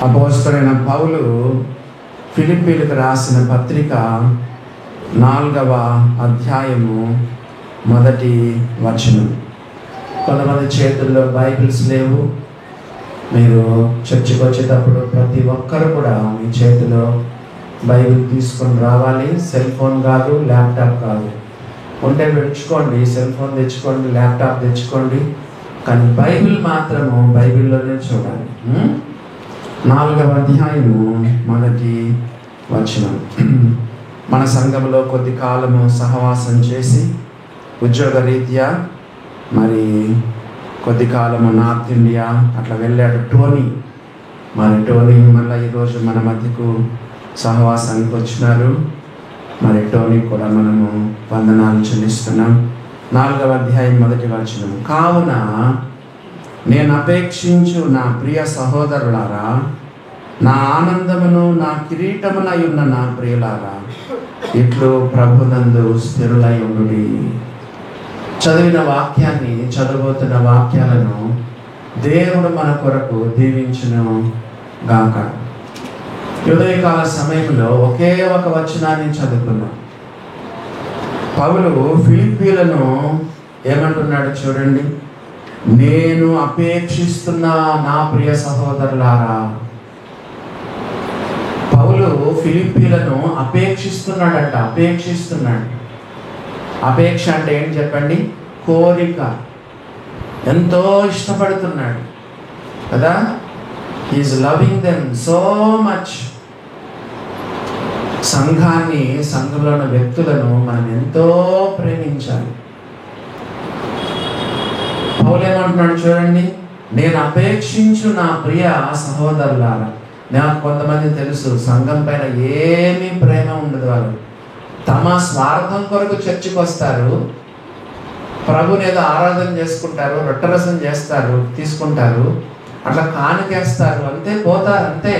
అపోస్తలుడైన పౌలు ఫిలిప్పీలకు రాసిన పత్రిక 4వ అధ్యాయము 1వ వచనం. కొంతమంది చేతుల్లో బైబిల్స్ లేవు. మీరు చర్చికి వచ్చేటప్పుడు ప్రతి ఒక్కరు కూడా మీ చేతిలో బైబిల్ తీసుకొని రావాలి. సెల్ ఫోన్ కాదు, ల్యాప్టాప్ కాదు. ఉంటే పెట్టుకోండి, సెల్ ఫోన్ తెచ్చుకోండి, ల్యాప్టాప్ తెచ్చుకోండి, కానీ బైబిల్ మాత్రము బైబిల్లోనే చూడాలి. 4వ అధ్యాయము 1వ వచనం. మన సంఘంలో కొద్ది కాలము సహవాసం చేసి ఉద్యోగ రీత్యా మరి కొద్ది కాలము నార్త్ ఇండియా అట్లా వెళ్ళాడు టోనీ. టోనీ మళ్ళీ ఈరోజు మన మధ్యకు సహవాసానికి వచ్చినారు. టోనీ కూడా మనము వందనాలు చెల్లిస్తున్నాం. 4వ అధ్యాయం 1వ వచనం. కావున నేను అపేక్షించు నా ప్రియ సహోదరులారా, నా ఆనందమును నా కిరీటమునై ఉన్న నా ప్రియులారా, ఇట్లు ప్రభునందు స్థిరులై ఉండుడి. చదివిన వాక్యాన్ని, చదవబోతున్న వాక్యాలను దేవుడు మన కొరకు దీవించును గాక. ఉదయకాల సమయంలో ఒకే ఒక వచనాన్ని చదువుకున్నాం. పౌలు ఫిలిప్పీలను ఏమంటున్నాడు చూడండి. నేను అపేక్షిస్తున్న నా ప్రియ సహోదరులారా. పౌలు ఫిలిప్పీలను అపేక్షిస్తున్నాడంట. అపేక్షిస్తున్నాడు. అపేక్ష అంటే ఏంటి చెప్పండి? కోరిక. ఎంతో ఇష్టపడుతున్నాడు కదా. He's loving them so much. సంఘాన్ని, సంఘంలో ఉన్న వ్యక్తులను మనం ఎంతో ప్రేమించాలి. పౌలు ఏమంటున్నాడు చూడండి. నేను అపేక్షించు నా ప్రియ సహోదరులారా. నాకు కొంతమంది తెలుసు, సంఘం పైన ఏమీ ప్రేమ ఉండదు. వాళ్ళు తమ స్వార్థం కొరకు చర్చికి వస్తారు, ప్రభుని ఏదో ఆరాధన చేసుకుంటారు, రొట్టెరసం చేస్తారు, తీసుకుంటారు, అట్లా కానుకేస్తారు, అంతే, పోతారు, అంతే.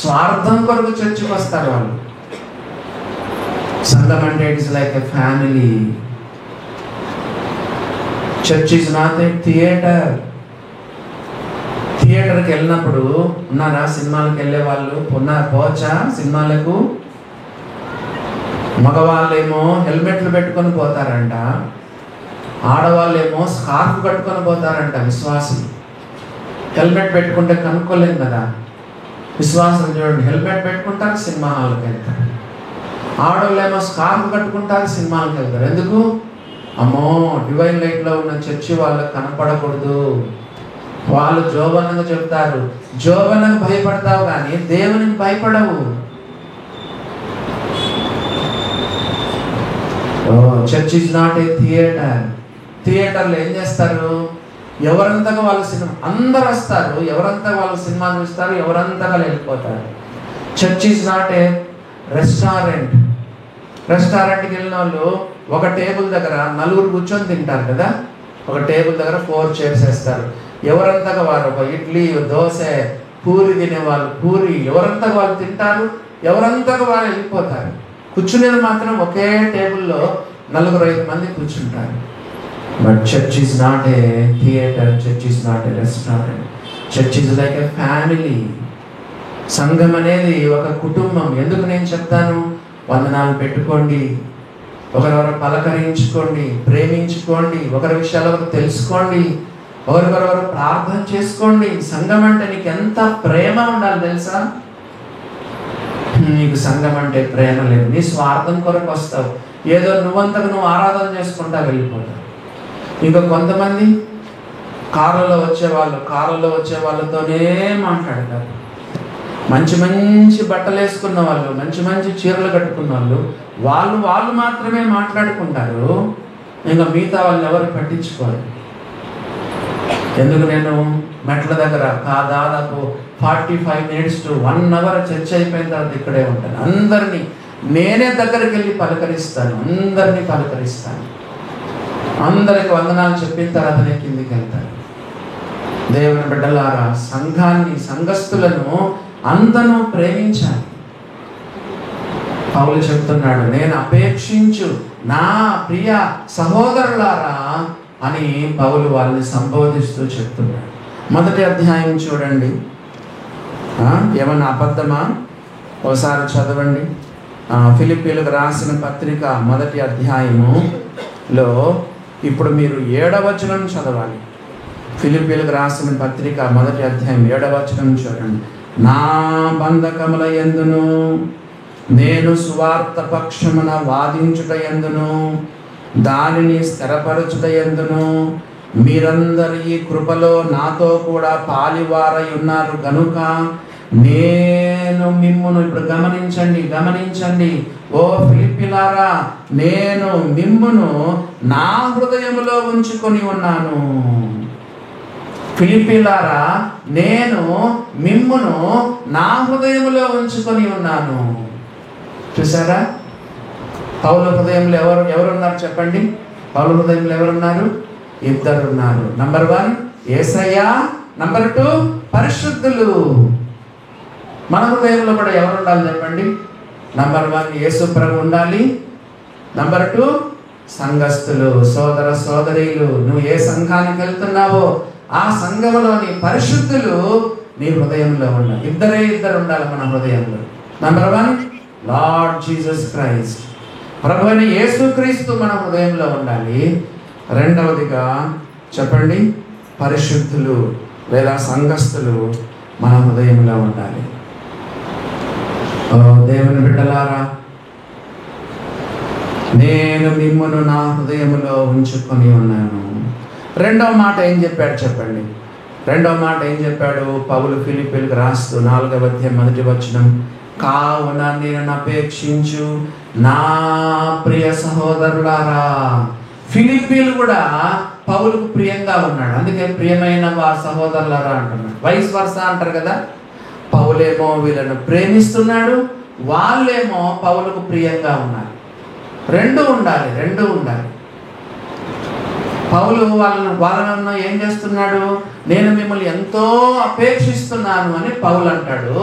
స్వార్థం కొరకు చర్చికి వస్తారు వాళ్ళు. సంఘం అంటే it is like a family. Church is not a theatre. థియేటర్కి వెళ్ళినప్పుడు ఉన్నారా? సినిమాలకు వెళ్ళే వాళ్ళు పోవచ్చా సినిమాలకు? మగవాళ్ళేమో హెల్మెట్లు పెట్టుకొని పోతారంట, ఆడవాళ్ళేమో స్కార్ఫ్ కట్టుకొని పోతారంట. విశ్వాసులు హెల్మెట్ పెట్టుకుంటే కనుక్కోలేం కదా. విశ్వాసం చూడండి, హెల్మెట్ పెట్టుకుంటారు, సినిమా హాల్కి వెళ్తారు. ఆడవాళ్ళేమో స్కార్ఫ్ కట్టుకుంటారు, సినిమాలకు వెళ్తారు. ఎందుకు? అమ్మో, డివైన్ లైట్లో ఉన్న చర్చి వాళ్ళకి కనపడకూడదు. వాళ్ళు జోబనంగా చెప్తారు. జోబనకు భయపడతావు కానీ దేవునికి భయపడవు. Church is not a theatre. థియేటర్లో ఏం చేస్తారు? ఎవరంతగా వాళ్ళు సినిమా, అందరు వస్తారు, ఎవరంతా వాళ్ళు సినిమా చూస్తారు, ఎవరంతగా వెళ్ళిపోతారు. Church is not A restaurant. రెస్టారెంట్కి వెళ్ళిన వాళ్ళు ఒక టేబుల్ దగ్గర 4 కూర్చొని తింటారు కదా. ఒక టేబుల్ దగ్గర 4 చైర్స్ వేస్తారు. ఎవరంతగా వారు ఒక ఇడ్లీ, దోశ, పూరి తినేవాళ్ళు పూరి, ఎవరంతగా వాళ్ళు తింటారు, ఎవరంతగా వాళ్ళు వెళ్ళిపోతారు. కూర్చునేది మాత్రం ఒకే టేబుల్లో 4-5 మంది కూర్చుంటారు. But church is not a theatre. Church is not A restaurant. Church is like A family. సంఘం అనేది ఒక కుటుంబం. ఎందుకు నేను చెప్తాను? వందనాలు పెట్టుకోండి, ఒకరెవరు పలకరించుకోండి, ప్రేమించుకోండి, ఒకరి విషయాలు ఒకరు తెలుసుకోండి, ఒకరికొరవరు ప్రార్థన చేసుకోండి. సంఘం అంటే నీకు ఎంత ప్రేమ ఉండాలి తెలుసా? నీకు సంఘం అంటే ప్రేమ లేదు, నీ స్వార్థం కొరకు వస్తావు, ఏదో నువ్వంతకు నువ్వు ఆరాధన చేసుకుంటా వెళ్ళిపోతావు. ఇంకా కొంతమంది కారులో వచ్చే వాళ్ళతోనే మాట్లాడతారు. మంచి మంచి బట్టలు వేసుకున్న వాళ్ళు, మంచి మంచి చీరలు కట్టుకున్న వాళ్ళు మాత్రమే మాట్లాడుకుంటారు. ఇంకా మిగతా వాళ్ళు ఎవరు పట్టించుకోరు. ఎందుకు? నేను మెట్ల దగ్గర దాదాపు 45 minutes to 1 hour చర్చ అయిపోయిన తర్వాత ఇక్కడే ఉంటాను. అందరినీ నేనే దగ్గరికి వెళ్ళి పలకరిస్తాను. అందరికి వందనాలు చెప్పిన తర్వాత నేను కిందికి వెళ్తాను. దేవుని బిడ్డలారా, సంఘాన్ని, సంఘస్థులను అందరూ ప్రేమించాలి. పౌలు చెప్తున్నాడు, నేను అపేక్షించు నా ప్రియ సహోదరులారా అని పౌలు వాళ్ళని సంబోధిస్తూ చెప్తున్నాడు. 1వ అధ్యాయం చూడండి, ఏమన్నా అబద్ధమా? ఒకసారి చదవండి. ఫిలిప్పీలకు రాసిన పత్రిక 1వ అధ్యాయములో ఇప్పుడు మీరు 7వ వచనం చదవాలి. ఫిలిప్పీలకు రాసిన పత్రిక 1వ అధ్యాయం 7వ వచనం చూడండి. నా బంధకముల యందును నేను సువార్త పక్షమున వాదించుట యందును దానిని స్థిరపరచుట యందును మీరందరూ ఈ కృపలో నాతో కూడా పాలివారై ఉన్నారు గనుక నేను మిమ్మును, ఇప్పుడు గమనించండి ఓ ఫిలిప్పీలారా, నేను మిమ్మును నా హృదయములో ఉంచుకొని ఉన్నాను. ఫిలిప్పీలారా, నేను మిమ్మును నా హృదయములో ఉంచుకొని ఉన్నాను. చూసారా? పౌలు హృదయంలో ఎవరున్నారు చెప్పండి? పౌలు హృదయంలో ఎవరున్నారు? ఇద్దరు ఉన్నారు. నంబర్ 1 యేసయ్య, నంబర్ 2 పరిశుద్ధులు. మన హృదయంలో కూడా ఎవరు ఉండాలి చెప్పండి? నంబర్ 1 యేసు ప్రభు ఉండాలి. నంబర్ 2 సంఘస్థులు, సోదర సోదరీలు. నువ్వు ఏ సంఘానికి వెళ్తున్నావో ఆ సంఘములోని పరిశుద్ధులు నీ హృదయంలో ఉండాలి. ఇద్దరు ఉండాలి మన హృదయంలో. నంబర్ 1 లార్డ్ జీసస్ క్రైస్ట్, ప్రభు అయిన యేసుక్రీస్తు మన హృదయంలో ఉండాలి. రెండవదిగా చెప్పండి, పరిశుద్ధులు లేదా సంఘస్థులు మన హృదయంలో ఉండాలి. దేవుని బిడ్డలారా, నేను మిమ్మును నా హృదయములో ఉంచుకొని ఉన్నాను. రెండవ మాట ఏం చెప్పాడు చెప్పండి? రెండవ మాట ఏం చెప్పాడు పౌలు ఫిలిప్పీలకు రాస్తూ 4వ అధ్యాయం 1వ వచనం, కావున నేను అపేక్షించు నా ప్రియ సహోదరులారా. ఫిలిప్పీలు కూడా పౌలుకు ప్రియంగా ఉన్నాడు, అందుకే ప్రియమైన సహోదరులారా అంటున్నాడు. వైస్ వర్సా అంటారు కదా. పౌలేమో వీళ్ళను ప్రేమిస్తున్నాడు, వాళ్ళేమో పౌలుకు ప్రియంగా ఉన్నారు. రెండు ఉండాలి. పౌలు వాళ్ళను ఏం చేస్తున్నాడు? నేను మిమ్మల్ని ఎంతో అపేక్షిస్తున్నాను అని పౌలు అంటాడు.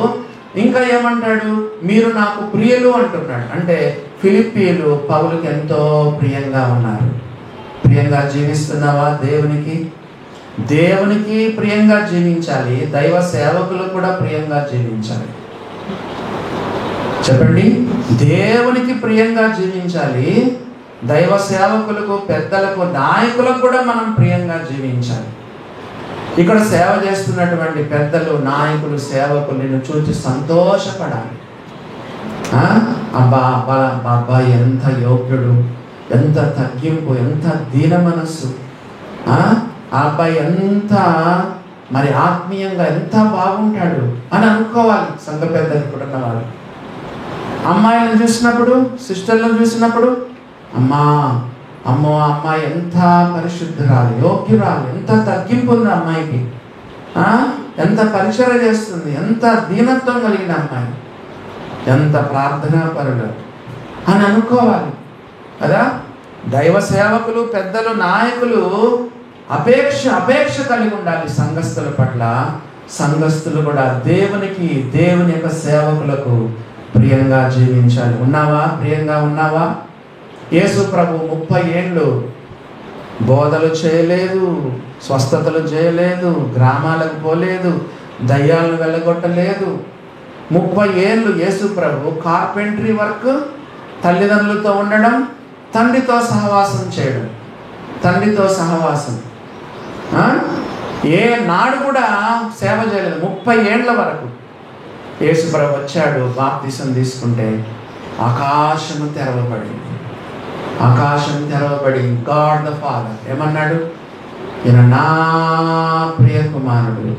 ఇంకా ఏమంటాడు? మీరు నాకు ప్రియులు అంటున్నాడు. అంటే ఫిలిప్పీలు పౌలుకి ఎంతో ప్రియంగా ఉన్నారు. ప్రియంగా జీవిస్తున్నావా? దేవునికి ప్రియంగా జీవించాలి. దైవ సేవకులు కూడా ప్రియంగా జీవించాలి. చెప్పండి, దేవునికి ప్రియంగా జీవించాలి. దైవ సేవకులకు, పెద్దలకు, నాయకులకు కూడా మనం ప్రియంగా జీవించాలి. ఇక్కడ సేవ చేస్తున్నటువంటి పెద్దలు, నాయకులు, సేవకులు నిన్ను చూసి సంతోషపడాలి. అబ్బా ఎంత యోగ్యుడు, ఎంత తగ్గింపు, ఎంత దీన మనస్సు, ఆ అబ్బాయి ఎంత మరి ఆత్మీయంగా ఎంత బాగుంటాడు అని అనుకోవాలి. సంఘ పెద్దలు కూడా ఉన్నవాళ్ళు అమ్మాయిలను చూసినప్పుడు, సిస్టర్లను చూసినప్పుడు, అమ్మాయి ఎంత పరిశుద్ధురాలు, యోగ్యురాలు, ఎంత తగ్గింపు ఉంది అమ్మాయికి, ఎంత పరిచర్య చేస్తుంది, ఎంత దీనత్వం కలిగిన అమ్మాయి, ఎంత ప్రార్థనా పరులు అని అనుకోవాలి కదా. దైవ సేవకులు, పెద్దలు, నాయకులు అపేక్ష కలిగి ఉండాలి సంఘస్థుల పట్ల. సంఘస్థులు కూడా దేవుని యొక్క సేవకులకు ప్రియంగా జీవించాలి. ప్రియంగా ఉన్నావా? యేసు ప్రభు 30 ఏళ్ళు బోధలు చేయలేదు, స్వస్థతలు చేయలేదు, గ్రామాలకు పోలేదు, దయ్యాలను వెళ్ళగొట్టలేదు. 30 ఏళ్ళు యేసు ప్రభు కార్పెంటరీ వర్క్, తల్లిదండ్రులతో ఉండడం, తండ్రితో సహవాసం చేయడం. ఏ నాడు కూడా సేవ చేయలేదు 30 ఏళ్ల వరకు. యేసు ప్రభు వచ్చాడు, బాప్తిసం తీసుకుంటే ఆకాశం తెరవబడి గాడ్ ద ఫాదర్ ఏమన్నాడు? ఈయన నా ప్రియ కుమారుడు,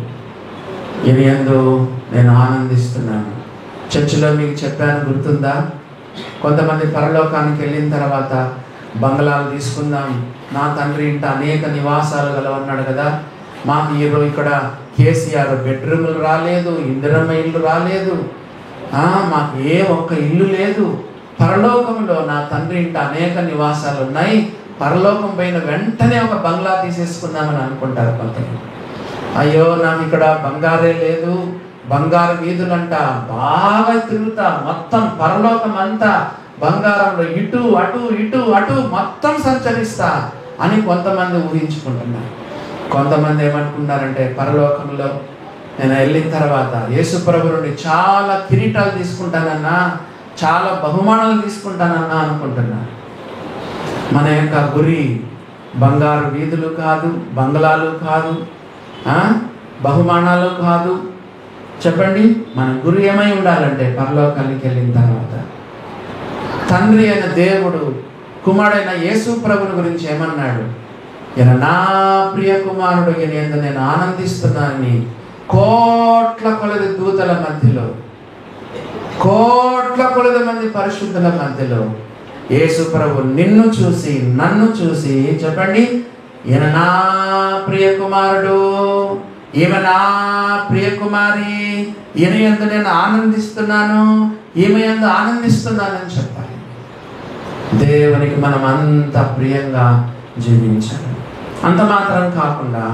ఈయన యందు నేను ఆనందిస్తున్నాను. చర్చిలో మీకు చెప్పాను, గుర్తుందా? కొంతమంది పరలోకానికి వెళ్ళిన తర్వాత బంగ్లాలు తీసుకుందాం, నా తండ్రి ఇంట అనేక నివాసాలు గలవన్నాడు కదా. మాకు ఇక్కడ కేసీఆర్ బెడ్రూములు రాలేదు, ఇందిరమ్మ ఇల్లు రాలేదు, మాకు ఏ ఒక్క ఇల్లు లేదు. పరలోకంలో నా తండ్రి ఇంట అనేక నివాసాలు ఉన్నాయి, పరలోకం పైన వెంటనే ఒక బంగ్లా తీసేసుకుందామని అనుకుంటారు కొంతమంది. అయ్యో నాకు ఇక్కడ బంగారే లేదు, బంగారు వీధులంట, బాగా తిరుగుతా, మొత్తం పరలోకం అంతా బంగారంలో ఇటు మొత్తం సంచరిస్తా అని కొంతమంది ఊహించుకుంటున్నారు. కొంతమంది ఏమనుకున్నారంటే పరలోకంలో నేను వెళ్ళిన తర్వాత యేసు ప్రభు నుండి చాలా కిరీటాలు తీసుకుంటానన్నా, చాలా బహుమానాలు తీసుకుంటానన్నా అనుకుంటున్నాను. మన యొక్క గురి బంగారు వీధులు కాదు, బంగ్లాలు కాదు, బహుమానాలు కాదు. చెప్పండి, మన గురి ఏమై ఉండాలంటే పరలోకానికి వెళ్ళిన తర్వాత తండ్రి అయిన దేవుడు కుమారుడైన యేసు ప్రభుని గురించి ఏమన్నాడు? ఈయన నా ప్రియ కుమారుడు, ఈయన యందు నేను ఆనందిస్తున్నానని కోట్ల కొలది దూతల మధ్యలో, కోట్ల కొలది మంది పరిశుద్ధుల మధ్యలో యేసు ప్రభు నిన్ను చూసి నన్ను చూసి చెప్పండి, ఈయన నా ప్రియ కుమారుడు, ఈమె నా ప్రియ కుమారి, ఈయన యందు నేను ఆనందిస్తున్నాను, ఈమె యందు ఆనందిస్తున్నానని చెప్పాలి. దేవునికి మనం అంత ప్రియంగా జీవించాలి. అంత మాత్రం కాకుండా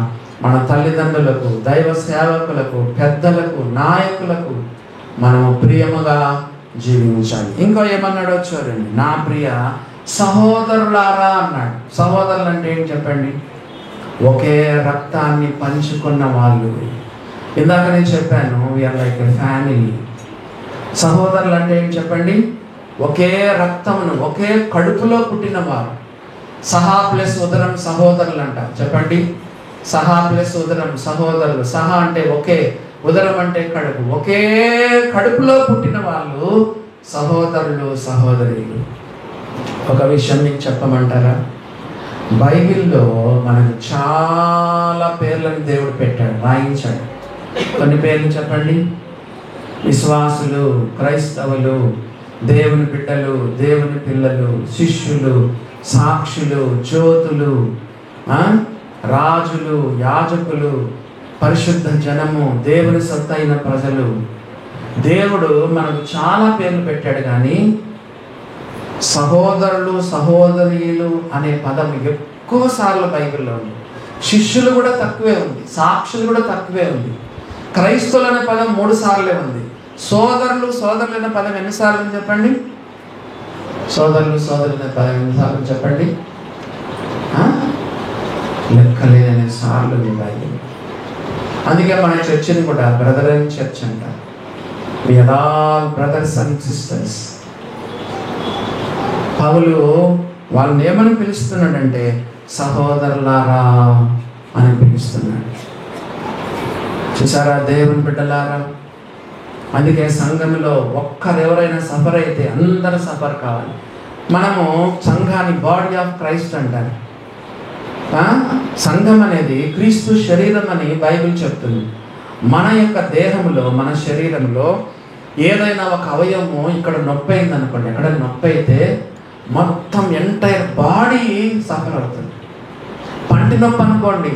మన తల్లిదండ్రులకు, దైవ సేవకులకు, పెద్దలకు, నాయకులకు మనము ప్రియముగా జీవించాలి. ఇంకో ఏమన్నాడో చూడండి, నా ప్రియ సహోదరులారా అన్నాడు. సహోదరులు అంటే ఏం చెప్పండి? ఒకే రక్తాన్ని పంచుకున్న వాళ్ళు. ఇందాక నేను చెప్పాను, వీఆర్ లైక్ ఎ ఫ్యామిలీ. సహోదరులు అంటే ఏం చెప్పండి? ఒకే రక్తమును, ఒకే కడుపులో పుట్టిన వారు. సహా ప్లస్ ఉదరం సహోదరులు అంట. చెప్పండి, సహా ప్లస్ ఉదరం సహోదరులు. సహా అంటే ఒకే, ఉదరం అంటే కడుపు. ఒకే కడుపులో పుట్టిన వాళ్ళు సహోదరులు, సహోదరులు. ఒక విషయం మీకు చెప్పమంటారా? బైబిల్లో మనకు చాలా పేర్లను దేవుడు పెట్టాడు, రాయించాడు. కొన్ని పేర్లు చెప్పండి. విశ్వాసులు, క్రైస్తవులు, దేవుని బిడ్డలు, దేవుని పిల్లలు, శిష్యులు, సాక్షులు, జ్యోతులు, రాజులు, యాజకులు, పరిశుద్ధ జనము, దేవుని సొత్తైన ప్రజలు. దేవుడు మనకు చాలా పేర్లు పెట్టాడు, కానీ సహోదరులు, సహోదరీలు అనే పదం ఎక్కువ సార్లు బైబిల్లో ఉంది. శిష్యులు కూడా తక్కువే ఉంది, సాక్షులు కూడా తక్కువే ఉంది. క్రైస్తవులు అనే పదం 3 సార్లే ఉంది. సోదరులు, సోదరులు అనే పదం ఎన్నిసార్లు ఉంది చెప్పండి? సోదరులు, సోదరులు అనే పదం ఎన్నిసార్లు చెప్పండి? లెక్కలేని సార్లు ఉంది బైబిల్. అందుకే మన చర్చిని కూడా బ్రదర్ అండ్ చర్చ్ అంటారు. We are all brothers and sisters. పౌలు వాళ్ళని ఏమని పిలుస్తున్నాడంటే సహోదరులారా అని పిలుస్తున్నాడు. చూసారా దేవుని బిడ్డలారా? అందుకే సంఘంలో ఒక్కరెవరైనా సఫర్ అయితే అందరూ సఫర్ కావాలి. మనము సంఘాన్ని బాడీ ఆఫ్ క్రైస్ట్ అంటారు. సంఘం అనేది క్రీస్తు శరీరం అని బైబిల్ చెప్తుంది. మన యొక్క దేహంలో, మన శరీరంలో ఏదైనా ఒక అవయవము ఇక్కడ నొప్పి అయింది అనుకోండి, ఎక్కడ నొప్పి అయితే మొత్తం ఎంటైర్ బాడీ సఫర్ అవుతుంది. పంటి నొప్పి అనుకోండి,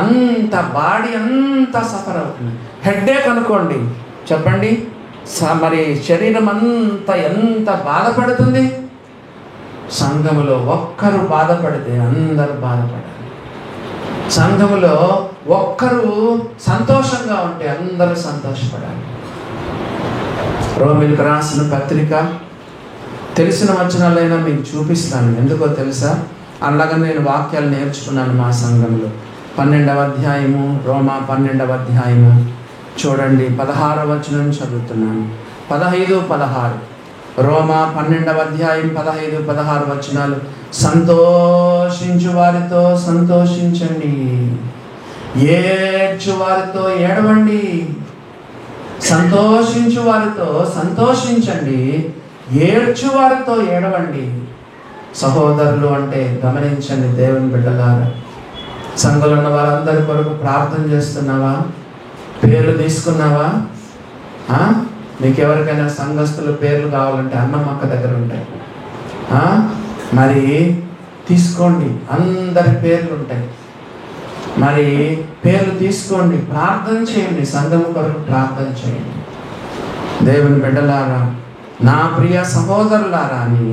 అంత బాడీ అంతా సఫర్ అవుతుంది. హెడ్ఏక్ అనుకోండి, చెప్పండి, మరి శరీరం అంతా ఎంత బాధపడుతుంది. సంఘములో ఒక్కరు బాధపడితే అందరూ బాధపడాలి. సంఘములో ఒక్కరు సంతోషంగా ఉంటే అందరూ సంతోషపడాలి. రోమీయులకు రాసిన పత్రిక తెలిసిన వచనాలైనా మీకు చూపిస్తాను. ఎందుకో తెలుసా? అలాగా నేను వాక్యాలు నేర్చుకున్నాను మా సంఘంలో. 12వ అధ్యాయము, రోమా 12వ అధ్యాయము చూడండి, 16వ వచనం చదువుతున్నాను. 15, 16 రోమా 12వ అధ్యాయం 15, 16 వచనాలు. సంతోషించు వారితో సంతోషించండి, ఏడ్చు వారితో ఏడవండి. సంతోషించు వారితో సంతోషించండి, ఏడ్చు వారితో ఏడవండి. సహోదరులు అంటే గమనించండి దేవుని బిడ్డలారా. సంఘంలో ఉన్న వారందరి కొరకు ప్రార్థన చేస్తున్నావా? పేర్లు తీసుకున్నావా? మీకు ఎవరికైనా సంఘస్థుల పేర్లు కావాలంటే అన్నమక్క దగ్గర ఉంటాయి. మరి తీసుకోండి, అందరి పేర్లు ఉంటాయి. మరి పేర్లు తీసుకోండి, ప్రార్థన చేయండి, సంఘం కొరకు ప్రార్థన చేయండి. దేవుని బిడ్డలారా, నా ప్రియ సహోదరులారా అని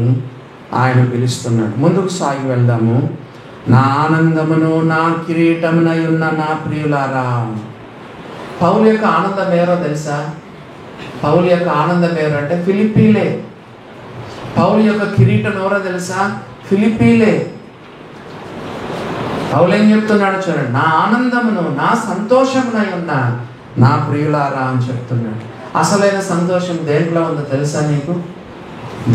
ఆయన పిలుస్తున్నాడు. ముందుకు సాగి వెళ్దాము. నా ఆనందమును నా కిరీటమునై ఉన్న నా ప్రియులారా. పౌలు యొక్క ఆనందం ఏరో తెలుసా? పౌలు యొక్క ఆనందం ఎవరు అంటే ఫిలిప్పీలే. పౌలు యొక్క కిరీటం ఎవరో తెలుసా? ఫిలిప్పీలే. పౌలు ఏం చెప్తున్నాడు చూడండి, నా ఆనందమును నా సంతోషమునై ఉన్న నా ప్రియులారా అని చెప్తున్నాడు. అసలైన సంతోషం దేంట్లో ఉందో తెలుసా నీకు?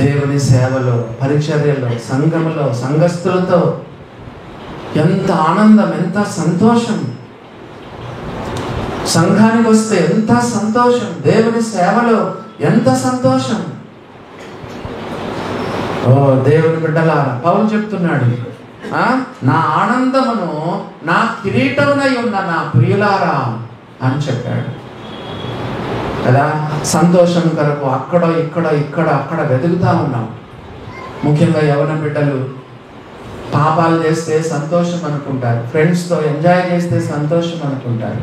దేవుని సేవలో, పరిచర్యలో, సంఘములో, సంఘస్థులతో ఎంత ఆనందం, ఎంత సంతోషం. సంఘానికి వస్తే ఎంత సంతోషం, దేవుని సేవలో ఎంత సంతోషం. ఓ దేవుని బిడ్డలారా, పౌలు చెప్తున్నాడు, నా ఆనందమును నా కిరీటమునై ఉన్న నా ప్రియులారా అని చెప్పాడు కదా. సంతోషం కొరకు అక్కడ అక్కడ వెతుకుతా ఉన్నాం. ముఖ్యంగా యవ్వన బిడ్డలు పాపాలు చేస్తే సంతోషం అనుకుంటారు, ఫ్రెండ్స్తో ఎంజాయ్ చేస్తే సంతోషం అనుకుంటారు.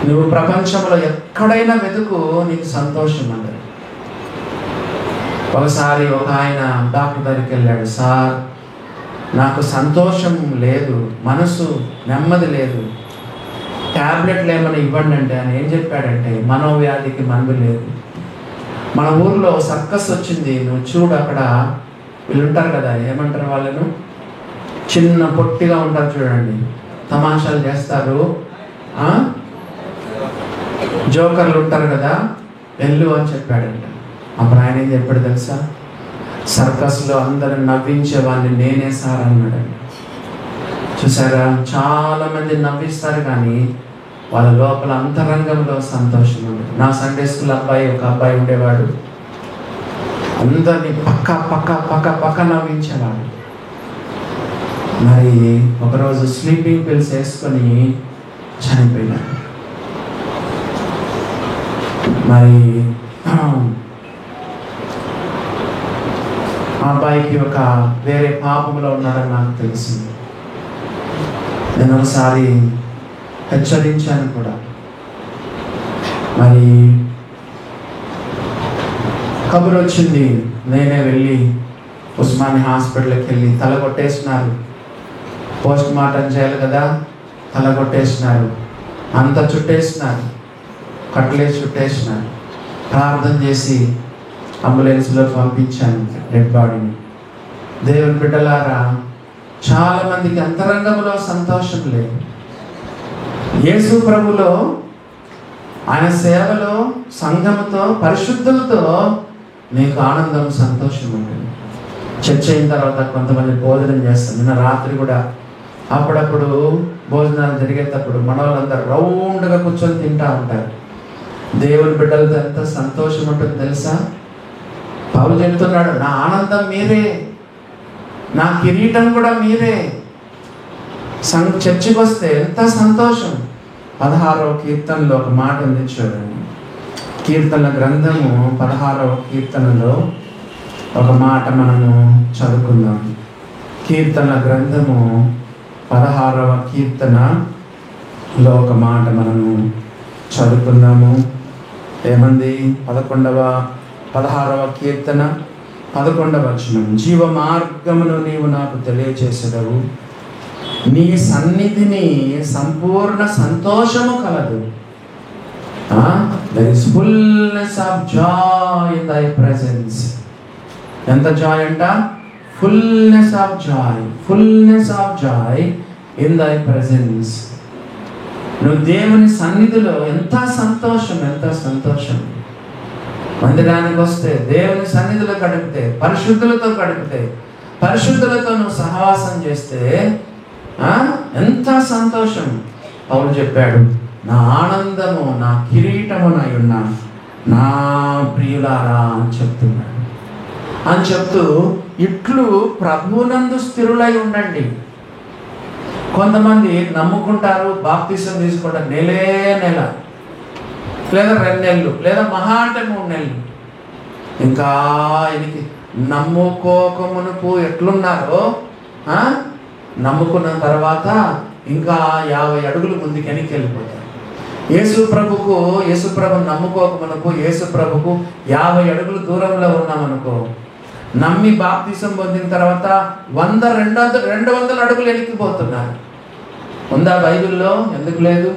నువ్వు ప్రపంచంలో ఎక్కడైనా వెతుకు, నీకు సంతోషం అందరు. ఒకసారి ఒక ఆయన డాక్టర్ దగ్గరికి వెళ్ళాడు, సార్ నాకు సంతోషం లేదు, మనసు నెమ్మది లేదు, ట్యాబ్లెట్లు ఏమైనా ఇవ్వండి అంటే ఆయన ఏం చెప్పాడంటే, మనోవ్యాధికి మందు లేదు. మన ఊర్లో సర్కస్ వచ్చింది, నువ్వు చూడు, అక్కడ వీళ్ళు ఉంటారు కదా, ఏమంటారు వాళ్ళను, చిన్న పొట్టిగా ఉంటారు చూడండి, తమాషాలు చేస్తారు, జోకర్లు ఉంటారు కదా, వెళ్ళు అని చెప్పాడంట. అప్పుడు ఆయన ఏం చెప్పాడు తెలుసా, సర్కస్లో అందరిని నవ్వించేవాడిని నేనే సార్ అన్నాడండి. చూసారా, చాలామంది నవ్విస్తారు కానీ వాళ్ళ లోపల అంతరంగంలో సంతోషం ఉండదు. నా సండే స్కూల్ ఒక అబ్బాయి ఉండేవాడు, అందరినీ పక్క నవ్వించేవాడు. మరి ఒకరోజు స్లీపింగ్ పిల్స్ వేసుకొని చనిపోయినాడు. మరి ఆ అబ్బాయికి ఒక వేరే పాపంలో ఉన్నాడని నాకు తెలిసింది. నేను ఒకసారి హెచ్చరించాను కూడా. మరి కబురు వచ్చింది, నేనే వెళ్ళి ఉస్మానియా హాస్పిటల్కి వెళ్ళి తల కొట్టేసినారు, పోస్ట్ మార్టం చేయాలి కదా, తల కొట్టేసినారు, అంతా చుట్టేసినారు, కట్లేసి చుట్టేసినారు. ప్రార్థన చేసి అంబులెన్స్లో పంపించాను డెడ్ బాడీని. దేవుని బిడ్డలారా, చాలా మందికి అంతరంగంలో సంతోషం లేదు. యేసు ప్రభులో, ఆయన సేవలో, సంఘముతో, పరిశుద్ధులతో నీకు ఆనందం, సంతోషం ఉంటుంది. చర్చ అయిన తర్వాత కొంతమంది భోజనం చేస్తాం. నిన్న రాత్రి కూడా అప్పుడప్పుడు భోజనాలు జరిగేటప్పుడు మన వాళ్ళందరూ రౌండ్గా కూర్చొని తింటూ ఉంటారు. దేవుని బిడ్డలతో ఎంత సంతోషం ఉంటుంది తెలుసా. పౌలు చెప్తున్నాడు, నా ఆనందం మీరే, నా కిరీటం కూడా మీరే. చర్చికి వస్తే ఎంత సంతోషం. 16వ కీర్తనలో ఒక మాట ఉంది చూడండి. కీర్తనల గ్రంథము 16వ కీర్తనలో ఒక మాట మనము చదువుకుందాం. కీర్తనల గ్రంథము 16వ కీర్తనలో ఒక మాట మనము చదువుకుందాము. ఏమంది? 16వ కీర్తన 11వ వచనం. జీవ మార్గమును నీవు నాకు తెలియచేసేదవు, నీ సన్నిధిని సంపూర్ణ సంతోషము కలదు. There is fullness of joy in thy presence. ఎంత జాయ్ అంట? fullness of joy in thy presence. నువ్వు దేవుని సన్నిధిలో ఎంత సంతోషం, ఎంత సంతోషం. మందిరానికి వస్తే, దేవుని సన్నిధిలో గడిపితే, పరిశుద్ధులతో గడిపితే, పరిశుద్ధులతో నువ్వు సహవాసం చేస్తే ఎంత సంతోషం. పౌలు చెప్పాడు, నా ఆనందము, నా కిరీటమునై ఉన్న నా ప్రియులారా అని చెప్తున్నాడు. అని చెప్తూ, ఇట్లు ప్రభువునందు స్థిరులై ఉండండి. కొంతమంది నమ్ముకుంటారు, బాప్తిసం తీసుకుంటారు, నెల లేదా 2 నెలలు, లేదా మహా అంటే 3 నెలలు. ఇంకా ఆయనకి నమ్ముకోకమునుపు ఎట్లున్నారో, నమ్ముకున్న తర్వాత ఇంకా 50 అడుగులు ముందుకు వెనక్కి వెళ్ళిపోతారు. యేసు ప్రభుని నమ్ముకోకమునుపు, యేసు ప్రభుకు 50 అడుగులు దూరంలో ఉన్నామనుకో, నమ్మి బాప్తిసం పొందిన తర్వాత 100-200 అడుగులు వెనక్కిపోతున్నారు. ఉందా బైబిల్లో? ఎందుకు లేదు?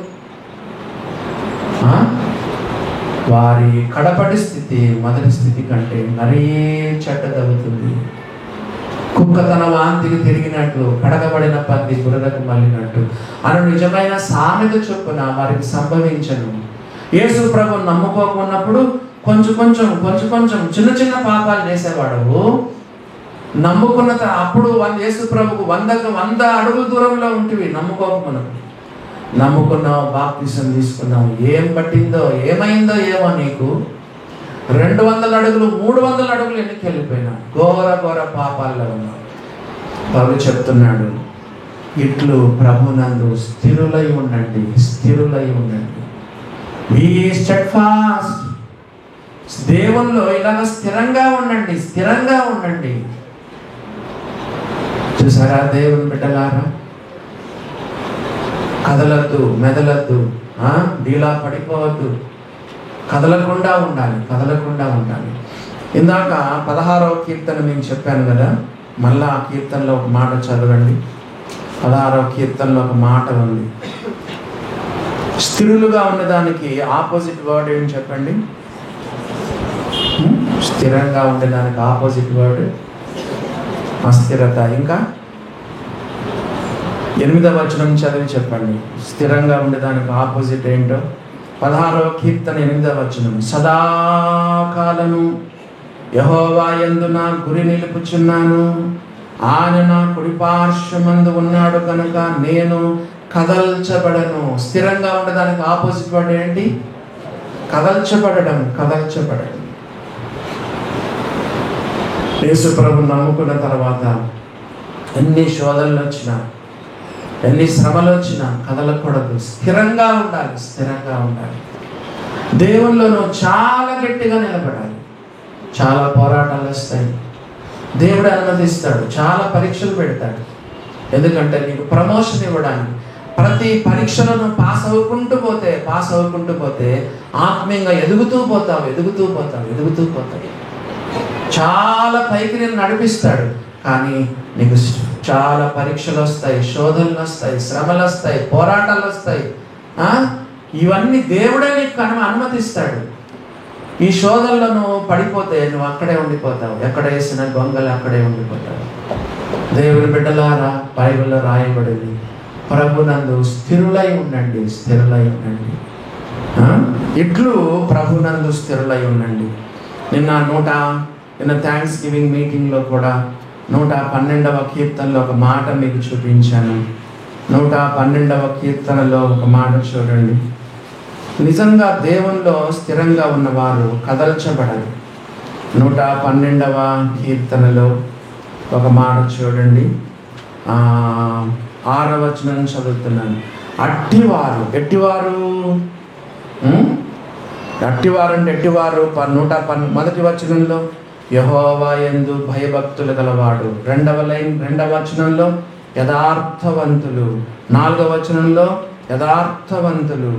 వారి కడపటి స్థితి మొదటి స్థితి కంటే మరీ చెడ్డదవుతుంది. కుక్క తన వాంతికి తిరిగినట్లు, కడగబడిన పంది బురదకు మళ్ళినట్టు అను నిజమైన సామెత చొప్పున వారికి సంభవించను. యేసు ప్రభు నమ్ముకోకున్నప్పుడు కొంచెం కొంచెం చిన్న చిన్న పాపాలు చేసేవాడు. నమ్ముకున్న అప్పుడు యేసు ప్రభుకు 100 అడుగుల దూరంలో ఉంటివి. నమ్ముకున్నావు, బాప్తిసం తీసుకున్నావు, ఏం పట్టిందో ఏమైందో ఏమో నీకు. 200 అడుగులు 300 అడుగులు ఎన్నికి వెళ్ళిపోయినా ఘోర పాపాల్లో ఉన్నావు. పౌలు చెప్తున్నాడు, ఇట్లు ప్రభునందు స్థిరులై ఉండండి. బీ స్టెడ్ఫాస్ట్. దేవుల్లో ఇలాగ స్థిరంగా ఉండండి. చూసారా దేవుని బిడ్డలారా, కదలద్దు, మెదలద్దు, డీలా పడిపోవద్దు, కదలకుండా ఉండాలి. ఇందాక 16వ కీర్తన నేను చెప్పాను కదా, మళ్ళా ఆ కీర్తనలో ఒక మాట చదవండి. 16వ కీర్తనలో ఒక మాట ఉంది. స్థిరులుగా ఉన్నదానికి ఆపోజిట్ వర్డ్ ఏం చెప్పండి? స్థిరంగా ఉండేదానికి ఆపోజిట్ వర్డ్ అస్థిరత. ఇంకా 8వ వచనం చదివి చెప్పండి, స్థిరంగా ఉండేదానికి ఆపోజిట్ ఏంటో. 16వ కీర్తన 8వ వచనం, సదాకాలము యెహోవా యందు నా గురి నిలుపుచున్నాను, ఆయన నా కుడి పార్శ్వమందు ఉన్నాడు కనుక నేను కదల్చబడను. స్థిరంగా ఉండడానికి ఆపోజిట్ వర్డ్ ఏంటి? కదల్చబడడం. యేసు ప్రభు నమ్ముకున్న తర్వాత ఎన్ని శోధనలు వచ్చినా, ఎన్ని శ్రమలు వచ్చినా కదలకూడదు. స్థిరంగా ఉండాలి. దేవుళ్ళను చాలా గట్టిగా నిలబడాలి. చాలా పోరాటాలు వస్తాయి, దేవుడు అనుమతిస్తాడు, చాలా పరీక్షలు పెడతాడు. ఎందుకంటే నీకు ప్రమోషన్ ఇవ్వడానికి. ప్రతి పరీక్షలను పాస్ అవ్వుకుంటూ పోతే ఆత్మీయంగా ఎదుగుతూ పోతావు. చాలా పైకి నేను నడిపిస్తాడు. కానీ నీకు చాలా పరీక్షలు వస్తాయి, శోధనలు వస్తాయి, శ్రమలు వస్తాయి, పోరాటాలు వస్తాయి. ఇవన్నీ దేవుడే నీకు అనుమతిస్తాడు. ఈ శోధనలో నువ్వు పడిపోతే నువ్వు అక్కడే ఉండిపోతావు. ఎక్కడ వేసిన గొంగలు అక్కడే ఉండిపోతావు. దేవుని బిడ్డలారా, బైబిల్లో రాయబడింది, ప్రభునందు స్థిరులై ఉండండి. ఇట్లు ప్రభునందు స్థిరులై ఉండండి. నిన్న థ్యాంక్స్ గివింగ్ మీటింగ్లో కూడా 112వ కీర్తనలో ఒక మాట మీకు చూపించాను. 112వ కీర్తనలో ఒక మాట చూడండి. నిజంగా దేవునిలో స్థిరంగా ఉన్నవారు కదల్చబడరు. 112వ కీర్తనలో ఒక మాట చూడండి. 6వ వచనం చదువుతున్నాను. ఎట్టివారు మొదటి వచనంలో యెహోవా యందు భయభక్తులు గలవాడు. 2వ వచనంలో యథార్థవంతులు. 4వ వచనంలో యథార్థవంతులు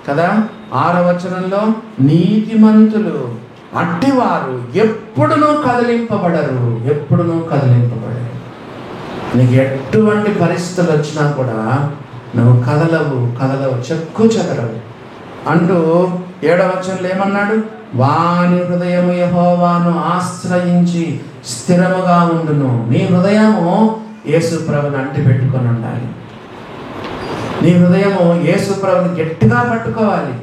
కదా. 6వ వచనంలో నీతిమంతులు. అట్టివారు ఎప్పుడునూ కదిలింపబడరు. నీకు ఎటువంటి పరిస్థితులు వచ్చినా కూడా నువ్వు కదలవు, చెక్కు చెదరవు అంటూ 7వ వచనంలో ఏమన్నాడు? వాని హృదయము యెహోవాను ఆశ్రయించి స్థిరముగా ఉండును. నీ హృదయము యేసు ప్రభుని అంటి పెట్టుకొని ఉండాలి. నీ హృదయము యేసు ప్రభుని గట్టిగా పట్టుకోవాలి.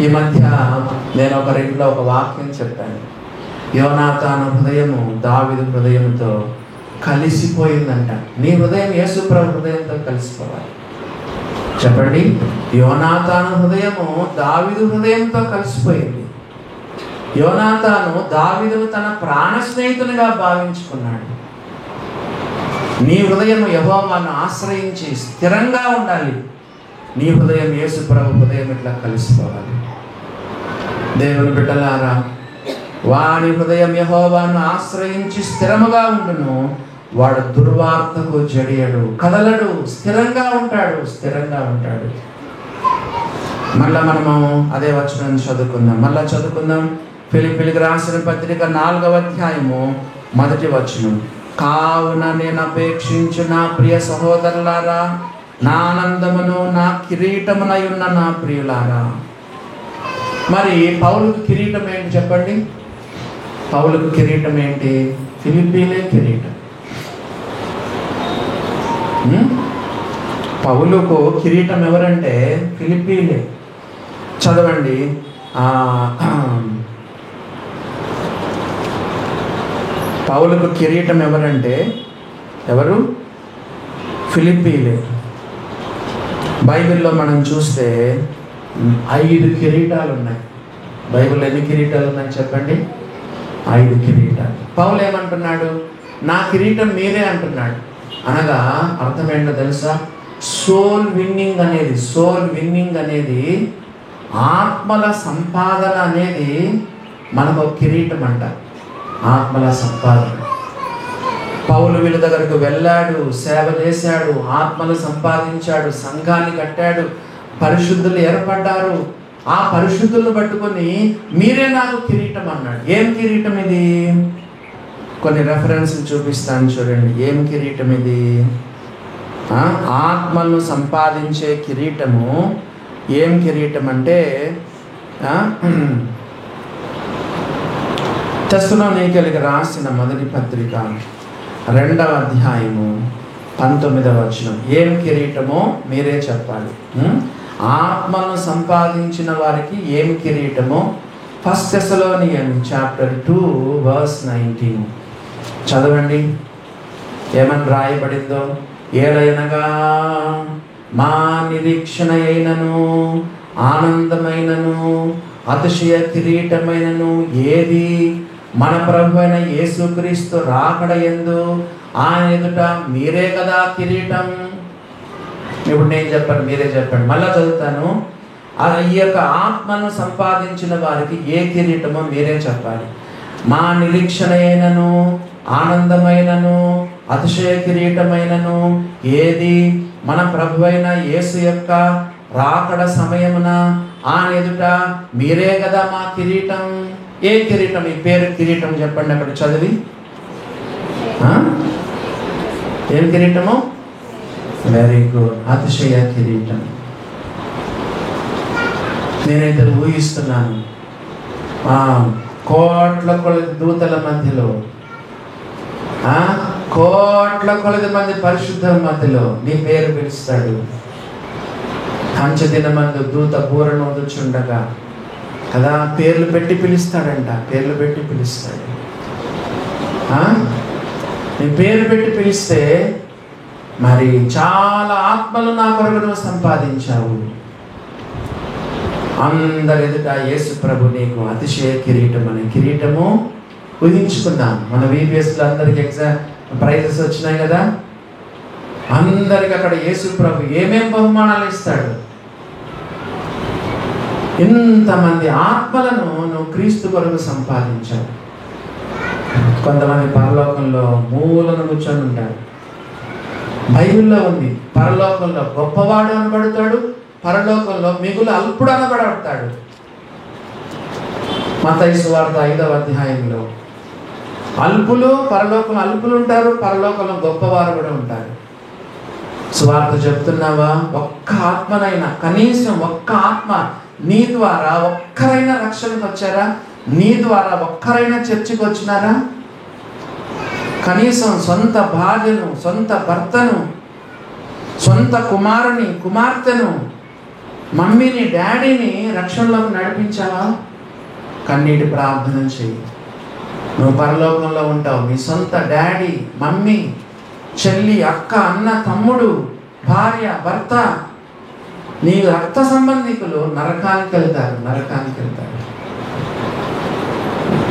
ఈ మధ్య నేను ఒకరింట్లో ఒక వాక్యం చెప్పాను. యోనాతాను హృదయము దావీదు హృదయంతో కలిసిపోయిందంట. నీ హృదయం యేసు ప్రభు హృదయంతో కలిసిపోవాలి. చెప్పండి, యోనాతాను హృదయము దావీదు హృదయంతో కలిసిపోయింది. యోనాతాను దావీదును తన ప్రాణ స్నేహితునిగా భావించుకున్నాడు. నీ హృదయం యెహోవాను ఆశ్రయించి స్థిరంగా ఉండాలి. నీ హృదయం యేసు ప్రభు హృదయం ఇట్లా కలిసిపోవాలి. దేవుని బిడ్డలారా, వాని హృదయం యెహోవాను ఆశ్రయించి స్థిరముగా ఉండును. వాడు దుర్వార్తకు జడియడు, కదలడు, స్థిరంగా ఉంటాడు. మళ్ళా మనము అదే వచనం చదువుకుందాం. ఫిలిప్పీయులకు రాసిన పత్రిక 4వ అధ్యాయము 1వ వచనం. కావున నేను అపేక్షించు నా ప్రియ సహోదరులారా, నా ఆనందమును నా కిరీటమునై ఉన్న నా ప్రియులారా. మరి పౌలుకు కిరీటం ఏంటి చెప్పండి? పౌలుకు కిరీటం ఏంటి? ఫిలిప్పీలే కిరీటం. పౌలుకు కిరీటం ఎవరంటే ఫిలిప్పీలే. చదవండి. పౌలుకు కిరీటం ఎవరంటే ఎవరు? ఫిలిప్పీలే. బైబిల్లో మనం చూస్తే 5 కిరీటాలు ఉన్నాయి. బైబిల్లో ఎన్ని కిరీటాలు ఉన్నాయి చెప్పండి? 5 కిరీటాలు. పౌలు ఏమంటున్నాడు? నా కిరీటం మీరే అంటున్నాడు. అనగా అర్థం ఏంటో తెలుసా? సోల్ విన్నింగ్ అనేది ఆత్మల సంపాదన అనేది మనకు ఒక కిరీటం అంట. ఆత్మల సంపాదన. పౌలు వీళ్ళ దగ్గరకు వెళ్ళాడు, సేవ చేశాడు, ఆత్మలు సంపాదించాడు, సంఘాన్ని కట్టాడు, పరిశుద్ధులు ఏర్పడ్డారు. ఆ పరిశుద్ధులను పట్టుకొని మీరే నాకు కిరీటం అన్నాడు. ఏం కిరీటం ఇది? కొన్ని రెఫరెన్స్లు చూపిస్తాను చూడండి. ఏం కిరీటం ఇది? ఆత్మలను సంపాదించే కిరీటము. ఏం కిరీటం అంటే తెస్సలోనికీయులకు రాసిన మొదటి పత్రిక 2వ అధ్యాయము 19వ వచనం. ఏం కిరీటమో మీరే చెప్పాలి. ఆత్మను సంపాదించిన వారికి ఏం కిరీటమో 1 Thessalonians chapter 2 verse 19 చదవండి. ఏమని రాయబడిందో? ఏలయనగా మా నిరీక్షణ అయినను ఆనందమైనను అతిశయ కిరీటమైనను ఏది? మన ప్రభు అయిన యేసుక్రీస్తు రాకడ యందు ఆయన ఎదుట మీరే కదా కిరీటం. ఇప్పుడు నేను చెప్పాను, మీరే చెప్పండి. మళ్ళా చదువుతాను. ఈ యొక్క ఆత్మను సంపాదించిన వారికి ఏ కిరీటమో మీరే చెప్పాలి. మా నిరీక్షణ అయినను ఆనందమైనను అతిశయ కిరీటమైనను ఏది? మన ప్రభు అయిన యేసు యొక్క రాకడ సమయమున ఆయన ఎదుట మీరే కదా మా కిరీటం. ఏ కిరీటం? ఈ పేరు కిరీటం చెప్పండి అక్కడ చదివి. ఏం కిరీటము? Very good. అతిశయ కిరీటం. నేనైతే ఊహిస్తున్నాను, కోట్ల కొలది దూతల మధ్యలో, కోట్ల కొలది మంది పరిశుద్ధుల మధ్యలో నీ పేరు పిలుస్తాడు. అంచె దినమందు దూత బూరను ఊదుచుండగా కదా పేర్లు పెట్టి పిలుస్తాడంట. పేర్లు పెట్టి పిలుస్తాడు. నీ పేరు పెట్టి పిలిస్తే మరి చాలా ఆత్మలు నా కొరకు నువ్వు సంపాదించావు. అందరి ఎదుట యేసు ప్రభు నీకు అతిశయ కిరీటం అనే కిరీటము ఊహించుకుందాం. మన VPSలో అందరికి ఎగ్జామ్ ప్రైజెస్ వచ్చినాయి కదా. అందరికి అక్కడ యేసు ప్రభు ఏమేం బహుమానాలు ఇస్తాడు. ఇంతమంది ఆత్మలను నువ్వు క్రీస్తు కొరకు సంపాదించావు. కొంతమంది పరలోకంలో మూలను కూర్చొని ఉంటారు. బైబిల్లో ఉంది, పరలోకంలో గొప్పవాడు అనబడతాడు, పరలోకంలో మిగులు అల్పుడు అనబడతాడు. మత్తయి సువార్త 5వ అధ్యాయంలో అల్పులు పరలోకంలో అల్పులు ఉంటారు, పరలోకంలో గొప్పవారు కూడా ఉంటారు. సువార్త చెప్తున్నావా? ఒక్క ఆత్మనైనా, కనీసం ఒక్క ఆత్మ నీ ద్వారా ఒక్కరైనా రక్షణకు వచ్చారా? నీ ద్వారా ఒక్కరైనా చర్చికి వచ్చినారా? కనీసం సొంత భార్యను, సొంత భర్తను, సొంత కుమారుని, కుమార్తెను, మమ్మీని, డాడీని రక్షణలోకి నడిపించావా? కన్నీటి ప్రార్థన చెయ్యి. నువ్వు పరలోకంలో ఉంటావు. నీ సొంత డాడీ, మమ్మీ, చెల్లి, అక్క, అన్న, తమ్ముడు, భార్య, భర్త, నీ రక్త సంబంధికులు నరకానికి వెళ్తారు.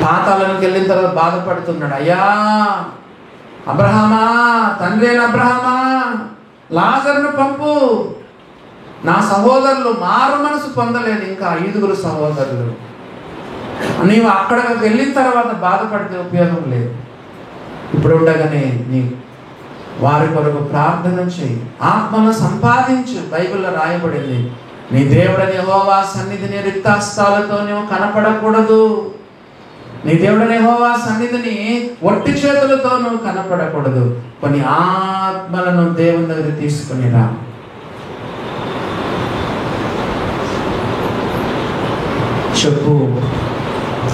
పాతాళానికి వెళ్ళిన తర్వాత బాధపడుతున్నాడు. అయ్యా అబ్రహామా, తండ్రి అయిన అబ్రహామా, లాజరును పంపు. నా సహోదరులు మారు మనసు పొందలేదు, ఇంకా 5 సహోదరులు. నీవు అక్కడికి వెళ్ళిన తర్వాత బాధపడితే ఉపయోగం లేదు. ఇప్పుడు ఉండగానే నీ వారి కొరకు ప్రార్థన చేయి. ఆత్మను సంపాదించు. బైబిల్లో రాయబడింది, నీ దేవుడని యెహోవా సన్నిధిని రిక్తాస్తాలతో నువ్వు కనపడకూడదు. నీ దేవుడని యెహోవా సన్నిధిని ఒట్టి చేతులతో నువ్వు కనపడకూడదు. కొన్ని ఆత్మలను దేవుని దగ్గర తీసుకుని రా. చెప్పు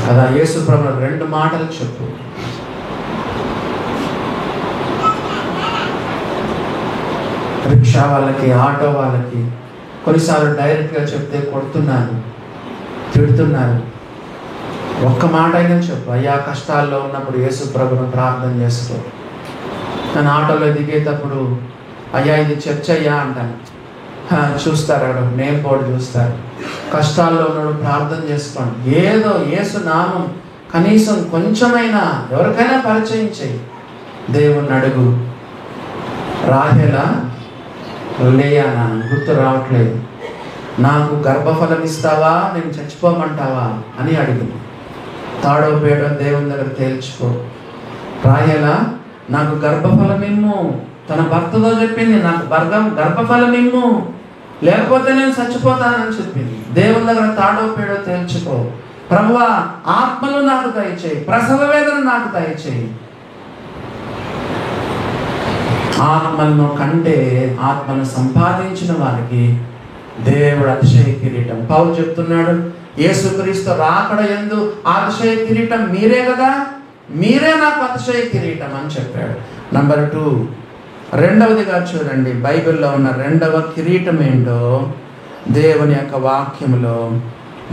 కదా, యేసు ప్రభువు 2 మాటలు చెప్పు. రిక్షా వాళ్ళకి, ఆటో వాళ్ళకి కొన్నిసార్లు డైరెక్ట్గా చెప్తే కొడుతున్నారు, తిడుతున్నారు. ఒక్క మాట అయినా చెప్పు, అయ్యా కష్టాల్లో ఉన్నప్పుడు యేసు ప్రభును ప్రార్థన చేసుకో. నేను ఆటోలో దిగేటప్పుడు అయ్యా ఇది చర్చ్ అయ్యా అంటాను. చూస్తారు, అక్కడ నేమ్ బోర్డు చూస్తారు. కష్టాల్లో ఉన్నప్పుడు ప్రార్థన చేసుకోండి. ఏదో యేసు నామం కనీసం కొంచెమైనా ఎవరికైనా పరిచయం చేయి. దేవుణ్ణి అడుగు. రాహేలా లేయానా గుర్తు రావట్లేదు. నాకు గర్భఫలం ఇస్తావా, నేను చచ్చిపోమంటావా అని అడిగింది. తాడో పేడో దేవుని దగ్గర తేల్చుకో. రాహేలా నాకు గర్భఫలం ఇమ్ము, తన భర్తతో చెప్పింది, నాకు గర్భఫలం ఇమ్ము, లేకపోతే నేను చచ్చిపోతానని చెప్పింది. దేవుని దగ్గర తాడో పేడో తేల్చుకో. ప్రభువా ఆత్మను నాకు దయచేయి, ప్రసవ వేదన నాకు దయచేయి. ఆత్మలను కంటే ఆత్మను సంపాదించిన వారికి దేవుడు అతిశయ కిరీటం. పౌలు చెప్తున్నాడు, యేసుక్రీస్తు రాకడ యందు అతిశయ కిరీటం మీరే కదా, మీరే నాకు అతిశయ కిరీటం అని చెప్పాడు. నంబర్ 2, రెండవదిగా చూడండి, బైబిల్లో ఉన్న రెండవ కిరీటం ఏంటో దేవుని యొక్క వాక్యములో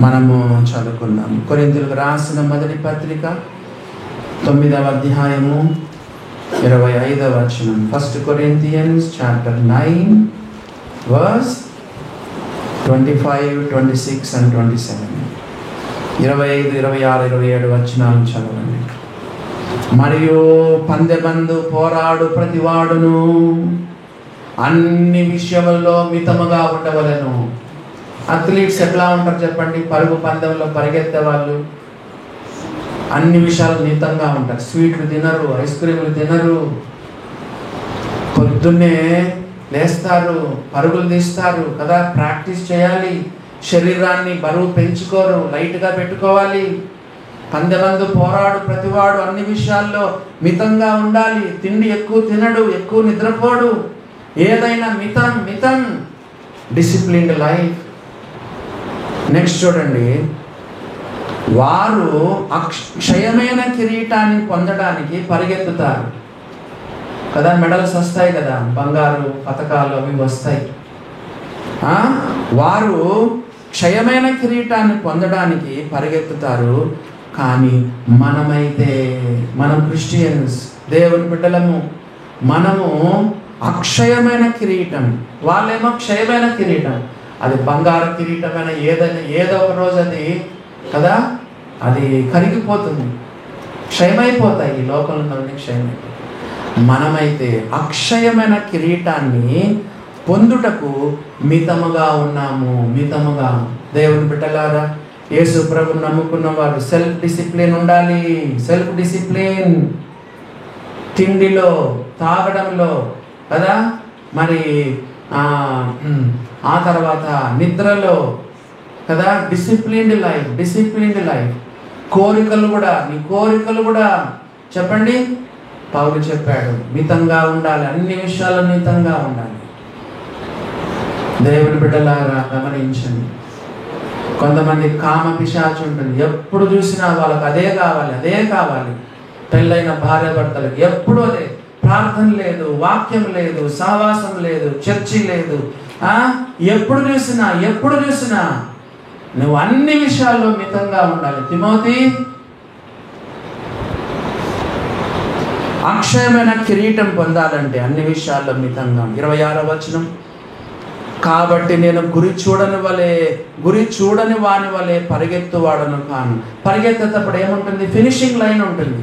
మనము చదువుకున్నాం. కొరింథీయులకు రాసిన మొదటి పత్రిక 9వ అధ్యాయము 25వ వచనం. 1 Corinthians chapter 9 verse 25, 26 and 27. 25, 26, 27 వచనాలు చదవండి. మరియు పందెమందు పోరాడు ప్రతివాడును అన్ని విషయముల్లో మితముగా ఉండవలెను. అథ్లీట్స్ ఎట్లా ఉంటారు చెప్పండి? పరుగు పందెంలో పరిగెత్తే వాళ్ళు అన్ని విషయాలు మితంగా ఉంటారు. స్వీట్లు తినరు, ఐస్ క్రీములు తినరు, పొద్దున్నే లేస్తారు, పరుగులు తీస్తారు కదా, ప్రాక్టీస్ చేయాలి. శరీరాన్ని బరువు పెంచుకోరు, లైట్గా పెట్టుకోవాలి. పందెమందు పోరాడు ప్రతివాడు అన్ని విషయాల్లో మితంగా ఉండాలి. తిండి ఎక్కువ తినడు, ఎక్కువ నిద్రపోడు, ఏదైనా మితం. Disciplined life. నెక్స్ట్ చూడండి, వారు అక్షయమైన కిరీటాన్ని పొందడానికి పరిగెత్తుతారు కదా, మెడల్స్ వస్తాయి కదా, బంగారు పతకాలు అవి వస్తాయి. వారు క్షయమైన కిరీటాన్ని పొందడానికి పరిగెత్తుతారు. కానీ మనమైతే, మనం క్రిస్టియన్స్, దేవుని బిడ్డలము, మనము అక్షయమైన కిరీటం, వాళ్ళేమో క్షయమైన కిరీటం. అది బంగారు కిరీటమైన ఏదో ఒక రోజు అది కదా, అది కరిగిపోతుంది, క్షయమైపోతాయి, ఈ లోకంలో ఉన్నవన్నీ క్షయమైపోతాయి. మనమైతే అక్షయమైన కిరీటాన్ని పొందుటకు మితముగా ఉన్నాము. మితముగా. దేవుని బిడ్డలారా, యేసు ప్రభువును నమ్ముకున్న వారు సెల్ఫ్ డిసిప్లిన్ ఉండాలి. సెల్ఫ్ డిసిప్లిన్ తిండిలో, తాగడంలో కదా, మరి ఆ తర్వాత నిద్రలో కదా, డిసిప్లిన్డ్ లైఫ్. కోరికలు కూడా, నీ కోరికలు కూడా చెప్పండి, పౌలు చెప్పాడు మితంగా ఉండాలి, అన్ని విషయాల్లో మితంగా ఉండాలి. దేవుని బిడ్డలారా గమనించండి, కొంతమంది కామ పిశాచు ఉంటుంది, ఎప్పుడు చూసినా వాళ్ళకి అదే కావాలి. పెళ్ళైన భార్య భర్తలకు ఎప్పుడు అదే, ప్రార్థన లేదు, వాక్యం లేదు, సహవాసం లేదు, చర్చి లేదు. ఎప్పుడు చూసినా నువ్వు అన్ని విషయాల్లో మితంగా ఉండాలి. తిమోతి, అక్షయమైన కిరీటం పొందాలంటే అన్ని విషయాల్లో మితంగా. 26వ వచనం, కాబట్టి నేను గురి చూడని వాని వలె పరిగెత్తువాడను కాను. పరిగెత్తేటప్పుడు ఏముంటుంది? ఫినిషింగ్ లైన్ ఉంటుంది.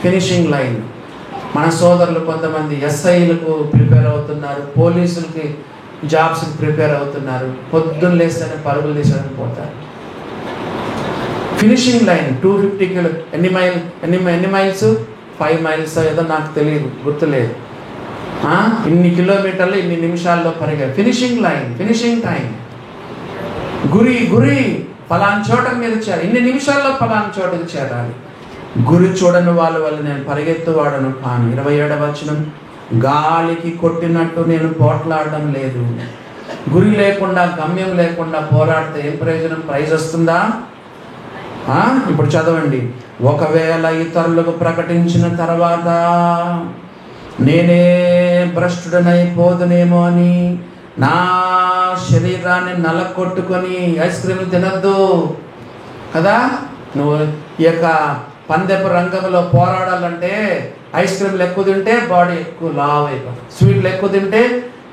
Finishing line. మన సోదరులు కొంతమంది ఎస్ఐలకు ప్రిపేర్ అవుతున్నారు, పోలీసులకి జాబ్స్కి ప్రిపేర్ అవుతున్నారు. పొద్దున్న లేస్తేనే పరుగులు తీసేయడానికి పోతారు. ఫినిషింగ్ లైన్ 250 కిలో, ఎన్ని మైల్స్ 5 మైల్స్ ఏదో నాకు తెలియదు, గుర్తులేదు. ఇన్ని కిలోమీటర్లు ఇన్ని నిమిషాల్లో పరిగె. Finishing line, finishing time. గురి ఫలానా చోటకు మీరు చేరాలి, ఇన్ని నిమిషాల్లో ఫలానా చోటకు చేరాలి. గురి చూడని వాళ్ళ వల్ల నేను పరిగెత్తువాడను కాను. 27వ వచనం, గాలికి కొట్టినట్టు నేను పోట్లాడడం లేదు. గురి లేకుండా, గమ్యం లేకుండా పోరాడితే ఏం ప్రయోజనం? ప్రైజ్ వస్తుందా? ఇప్పుడు చదవండి, ఒకవేళ ఇతరులకు ప్రకటించిన తర్వాత నేనే భ్రష్టుడనైపోదునేమో అని నా శరీరాన్ని నలకొట్టుకొని ఐస్ క్రీమ్ తినద్దు కదా. నువ్వు ఈ యొక్క పందెపు రంగంలో పోరాడాలంటే ఐస్ క్రీమ్లు ఎక్కువ తింటే బాడీ ఎక్కువ లావ్ అయిపోతుంది, స్వీట్లు ఎక్కువ తింటే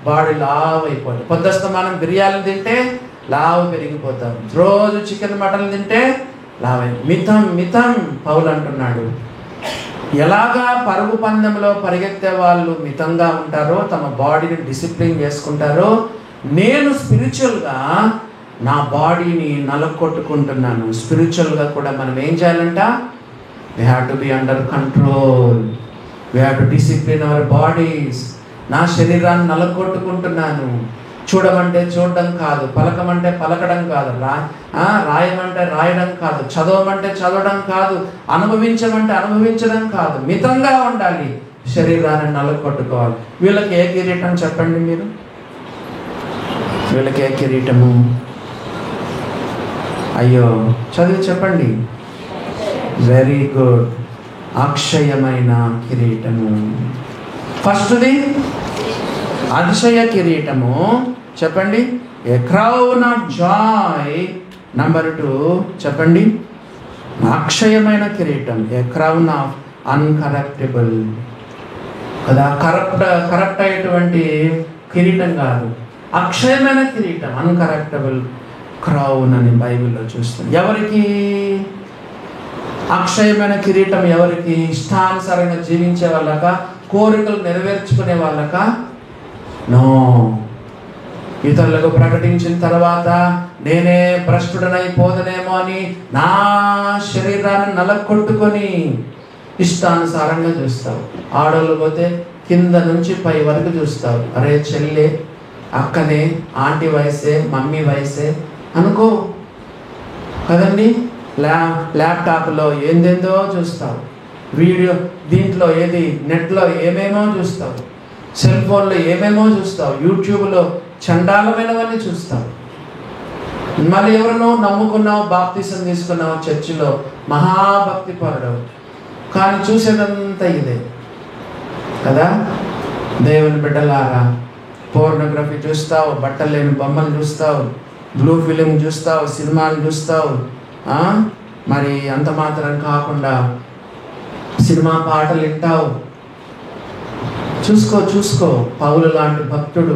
బాడీ లావ్ అయిపోతుంది, పొద్దుస్తమానం బిర్యానీలు తింటే లావు పెరిగిపోతాం, రోజు చికెన్ మటన్ తింటే లావ్ మితం మితం పౌలు అంటున్నాడు. ఎలాగా పరుగు పందెంలో పరిగెత్తే వాళ్ళు మితంగా ఉంటారో, తమ బాడీని డిసిప్లిన్ చేసుకుంటారో, నేను స్పిరిచువల్గా నా బాడీని నలకొట్టుకుంటున్నాను. స్పిరిచువల్గా కూడా మనం ఏం చేయాలంట? we have to be under control, we have to discipline our bodies. నా శరీరాన్ని నలకొట్టుకుంటున్నాను. చూడమంటే చూడడం కాదు, పలకమంటే పలకడం కాదు, రాయమంటే రాయడం కాదు, చదవమంటే చదవడం కాదు, అనుభవించమంటే అనుభవించడం కాదు, మితంగా ఉండాలి. శరీరాన్ని నలకొట్టుకోవాలి. వీళ్ళకి ఏ కిరీటం చెప్పండి మీరు? వీళ్ళకి ఏ కిరీటము? అయ్యో చదివి చెప్పండి. వెరీ గుడ్, అక్షయమైన కిరీటము. ఫస్ట్ది అతిశయ కిరీటము చెప్పండి, ఏ క్రౌన్ ఆఫ్ జాయ్. నంబర్ 2 చెప్పండి, అక్షయమైన కిరీటం, ఏ క్రౌన్ ఆఫ్ అన్కరప్టబుల్. కదా, కరప్ట్ అయ్యేటువంటి కిరీటం కాదు, అక్షయమైన కిరీటం, అన్కరప్టబుల్ క్రౌన్ అని బైబిల్లో చూస్తాం. ఎవరికి అక్షయమైన కిరీటం? ఎవరికి? ఇష్టానుసారంగా జీవించే వాళ్ళక, కోరికలు నెరవేర్చుకునే వాళ్ళక? నో. ఇతరులకు ప్రకటించిన తర్వాత నేనే భ్రష్టుడనైపోదనేమో అని నా శరీరాన్ని నలకొట్టుకొని ఇష్టానుసారంగా చూస్తావు. ఆడోళ్ళు పోతే కింద నుంచి పై వరకు చూస్తావు. అరే చెల్లె, అక్కనే, ఆంటీ వయసే, మమ్మీ వయసే అనుకో కదండి. ల్యాప్టాప్లో ఏందేందో చూస్తావు, వీడియో దీంట్లో ఏది నెట్లో ఏమేమో చూస్తావు, సెల్ ఫోన్లో ఏమేమో చూస్తావు, యూట్యూబ్లో చండాలమైనవన్నీ చూస్తావు. మళ్ళీ ఎవరినో నమ్ముకున్నావు, బాప్తిసం తీసుకున్నావు, చర్చిలో మహాభక్తి పరుడవు, కానీ చూసేదంతా ఇదే కదా. దేవుని బిడ్డలారా, పోర్నోగ్రఫీ చూస్తావు, బట్టలు లేని బొమ్మలు చూస్తావు, బ్లూ ఫిలిం చూస్తావు, సినిమాలు చూస్తావు. మరి అంత మాత్రం కాకుండా సినిమా పాటలు వింటావు. చూసుకో పౌలు లాంటి భక్తుడు,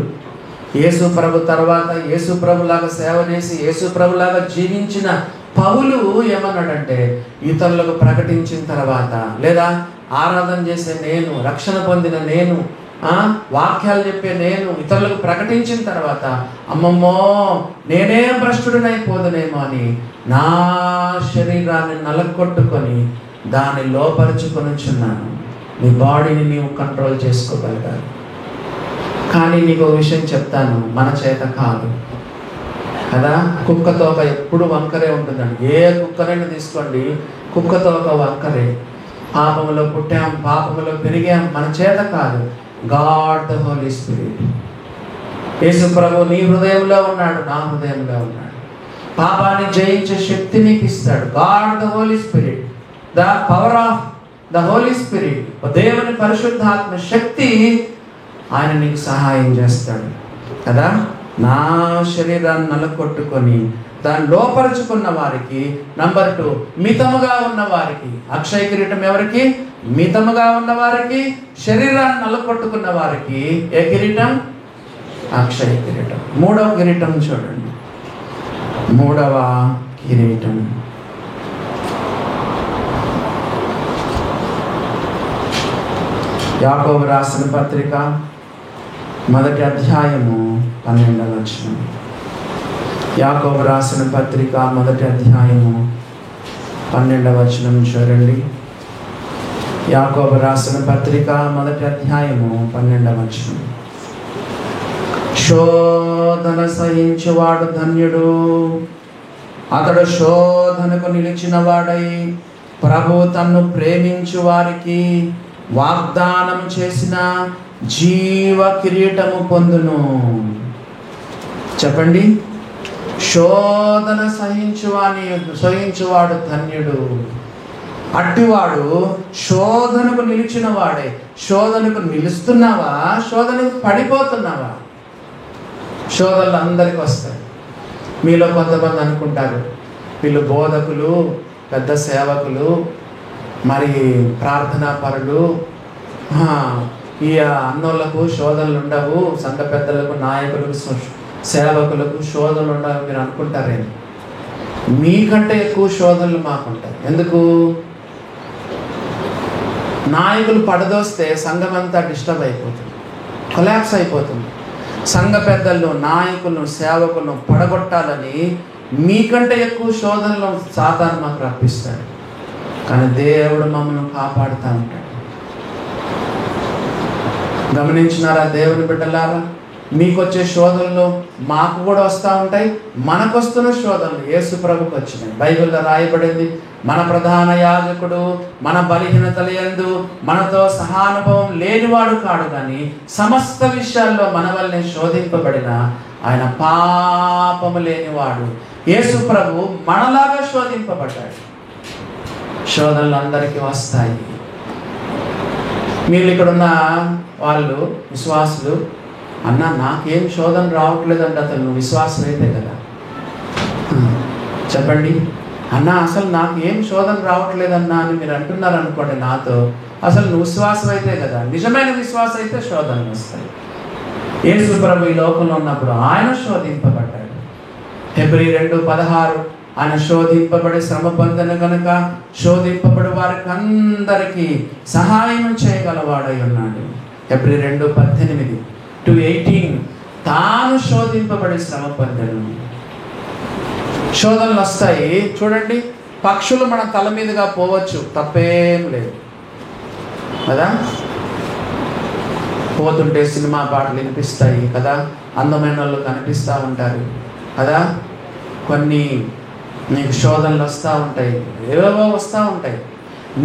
యేసు ప్రభు తర్వాత యేసు ప్రభులాగా సేవ చేసి యేసు ప్రభులాగా జీవించిన పౌలు ఏమన్నాడంటే, ఇతరులకు ప్రకటించిన తర్వాత, లేదా ఆరాధన చేసే నేను, రక్షణ పొందిన నేను, వాక్యాలు చెప్పే నేను ఇతరులకు ప్రకటించిన తర్వాత, అమ్మమ్మో నేనే భ్రష్టుడినైపోదునేమో అని నా శరీరాన్ని నలకొట్టుకొని దాన్ని లోపరుచుకొనిచున్నాను. నీ బాడీని నీవు కంట్రోల్ చేసుకోగలగాలి. కానీ నీకు ఒక విషయం చెప్తాను, మన చేత కాదు కదా. కుక్కతోక ఎప్పుడు వంకరే ఉంటుందండి. ఏ కుక్కనైనా తీసుకోండి, కుక్కతోక వంకరే. పాపములో పుట్టాం, పాపములో పెరిగాం, మన చేత కాదు. గాడ్ ద హోలీ స్పిరిట్, యేసు ప్రభు నీ హృదయంలో ఉన్నాడు, నా హృదయంలో ఉన్నాడు. పాపాన్ని జయించే శక్తి నీకు ఇస్తాడు. God the holy spirit, the power of the holy spirit, దేవుని పరిశుద్ధాత్మ శక్తి ఆయన నీకు సహాయం చేస్తాడు కదా. నా శరీరాన్ని నలకొట్టుకొని దాన్ని లోపరుచుకున్న వారికి, నంబర్ 2 మితముగా ఉన్న వారికి. అక్షయ కిరీటం ఎవరికి? మితముగా ఉన్న వారికి. శరీరాన్ని నలకొట్టుకున్న వారికి ఏ కిరీటం? అక్షయ కిరీటం. 3వ కిరీటం చూడండి, 3వ కిరీటం. యాకోబు రాసిన పత్రిక 1వ అధ్యాయము 12వ వచనం. యాకోబు రాసిన పత్రిక 1వ అధ్యాయము 12వ వచనం చూడండి. యాకోబు రాసిన పత్రిక 1వ అధ్యాయము 12వ వచనం. శోధన సహించువాడు ధన్యుడు, అతడు శోధనకు నిలిచిన వాడై ప్రభు తన్ను ప్రేమించు వారికి వాగ్దానం చేసిన జీవ కిరీటము పొందును. చెప్పండి, శోధన సహించువాడు ధన్యుడు. అట్టివాడు శోధనకు నిలిచిన వాడే. శోధనకు నిలుస్తున్నావా, శోధనకు పడిపోతున్నావా? శోధనలు అందరికీ వస్తాయి. మీలో కొంతమంది అనుకుంటారు వీళ్ళు బోధకులు, పెద్ద సేవకులు, మరి ప్రార్థనా పరులు, ఈ అన్నోళ్ళకు శోధనలు ఉండవు, సంఘ పెద్దలకు, నాయకులకు, సేవకులకు శోధనలు ఉండవు మీరు అనుకుంటారేమో. మీకంటే ఎక్కువ శోధనలు మాకుంటాయి. ఎందుకు? నాయకులు పడదోస్తే సంఘం అంతా డిస్టర్బ్ అయిపోతుంది, కొలాప్స్ అయిపోతుంది. సంఘ పెద్దలను, నాయకులను, సేవకులను పడగొట్టాలని మీకంటే ఎక్కువ శోధనలు సాతాను మాకు రప్పిస్తాడు. కానీ దేవుడు మమ్మల్ని కాపాడుతూ ఉంటాడు. గమనించినారా దేవుని బిడ్డలారా? మీకు వచ్చే శోధనలు మాకు కూడా వస్తూ ఉంటాయి. మనకు వస్తున్న శోధనలు యేసు ప్రభుకు వచ్చినాయి. బైబిల్లో రాయబడింది, మన ప్రధాన యాజకుడు మన బలహీనతల యందు మనతో సహానుభవం లేనివాడు కాడు, కానీ సమస్త విషయాల్లో మన వల్లనే శోధింపబడిన ఆయన పాపము లేనివాడు. యేసు ప్రభు మనలాగా శోధింపబడ్డాడు. శోధనలు అందరికీ వస్తాయి. మీరు ఇక్కడున్న వాళ్ళు విశ్వాసులు, అన్న నాకేం శోధన రావట్లేదంటే అతను నువ్వు విశ్వాసం అయితే కదా. చెప్పండి అన్న, అసలు నాకు ఏం శోధన రావట్లేదన్నా అని మీరు అంటున్నారు అనుకోండి నాతో, అసలు నువ్వు విశ్వాసం అయితే కదా. నిజమైన విశ్వాసం అయితే శోధనలు వస్తాయి. యేసు ప్రభు ఈ లోకంలో ఉన్నప్పుడు ఆయన శోధింపబడ్డాడు. హెబ్రీ 2:16 ఆయన శోధింపబడి శ్రమ పొందను కనుక శోధింపబడి వారికి అందరికీ సహాయం చేయగలవాడై ఉన్నాడు. హెబ్రీ 2:18-18 తాను శోధింపబడి శ్రమ పొందను. శోధనలు వస్తాయి. చూడండి, పక్షులు మన తల మీదుగా పోవచ్చు, తప్పేం లేదు కదా. పోతుంటే సినిమా పాటలు వినిపిస్తాయి కదా, అందమైన వాళ్ళు కనిపిస్తూ ఉంటారు కదా. కొన్ని నీకు శోధనలు వస్తూ ఉంటాయి, ఏవేవో వస్తూ ఉంటాయి.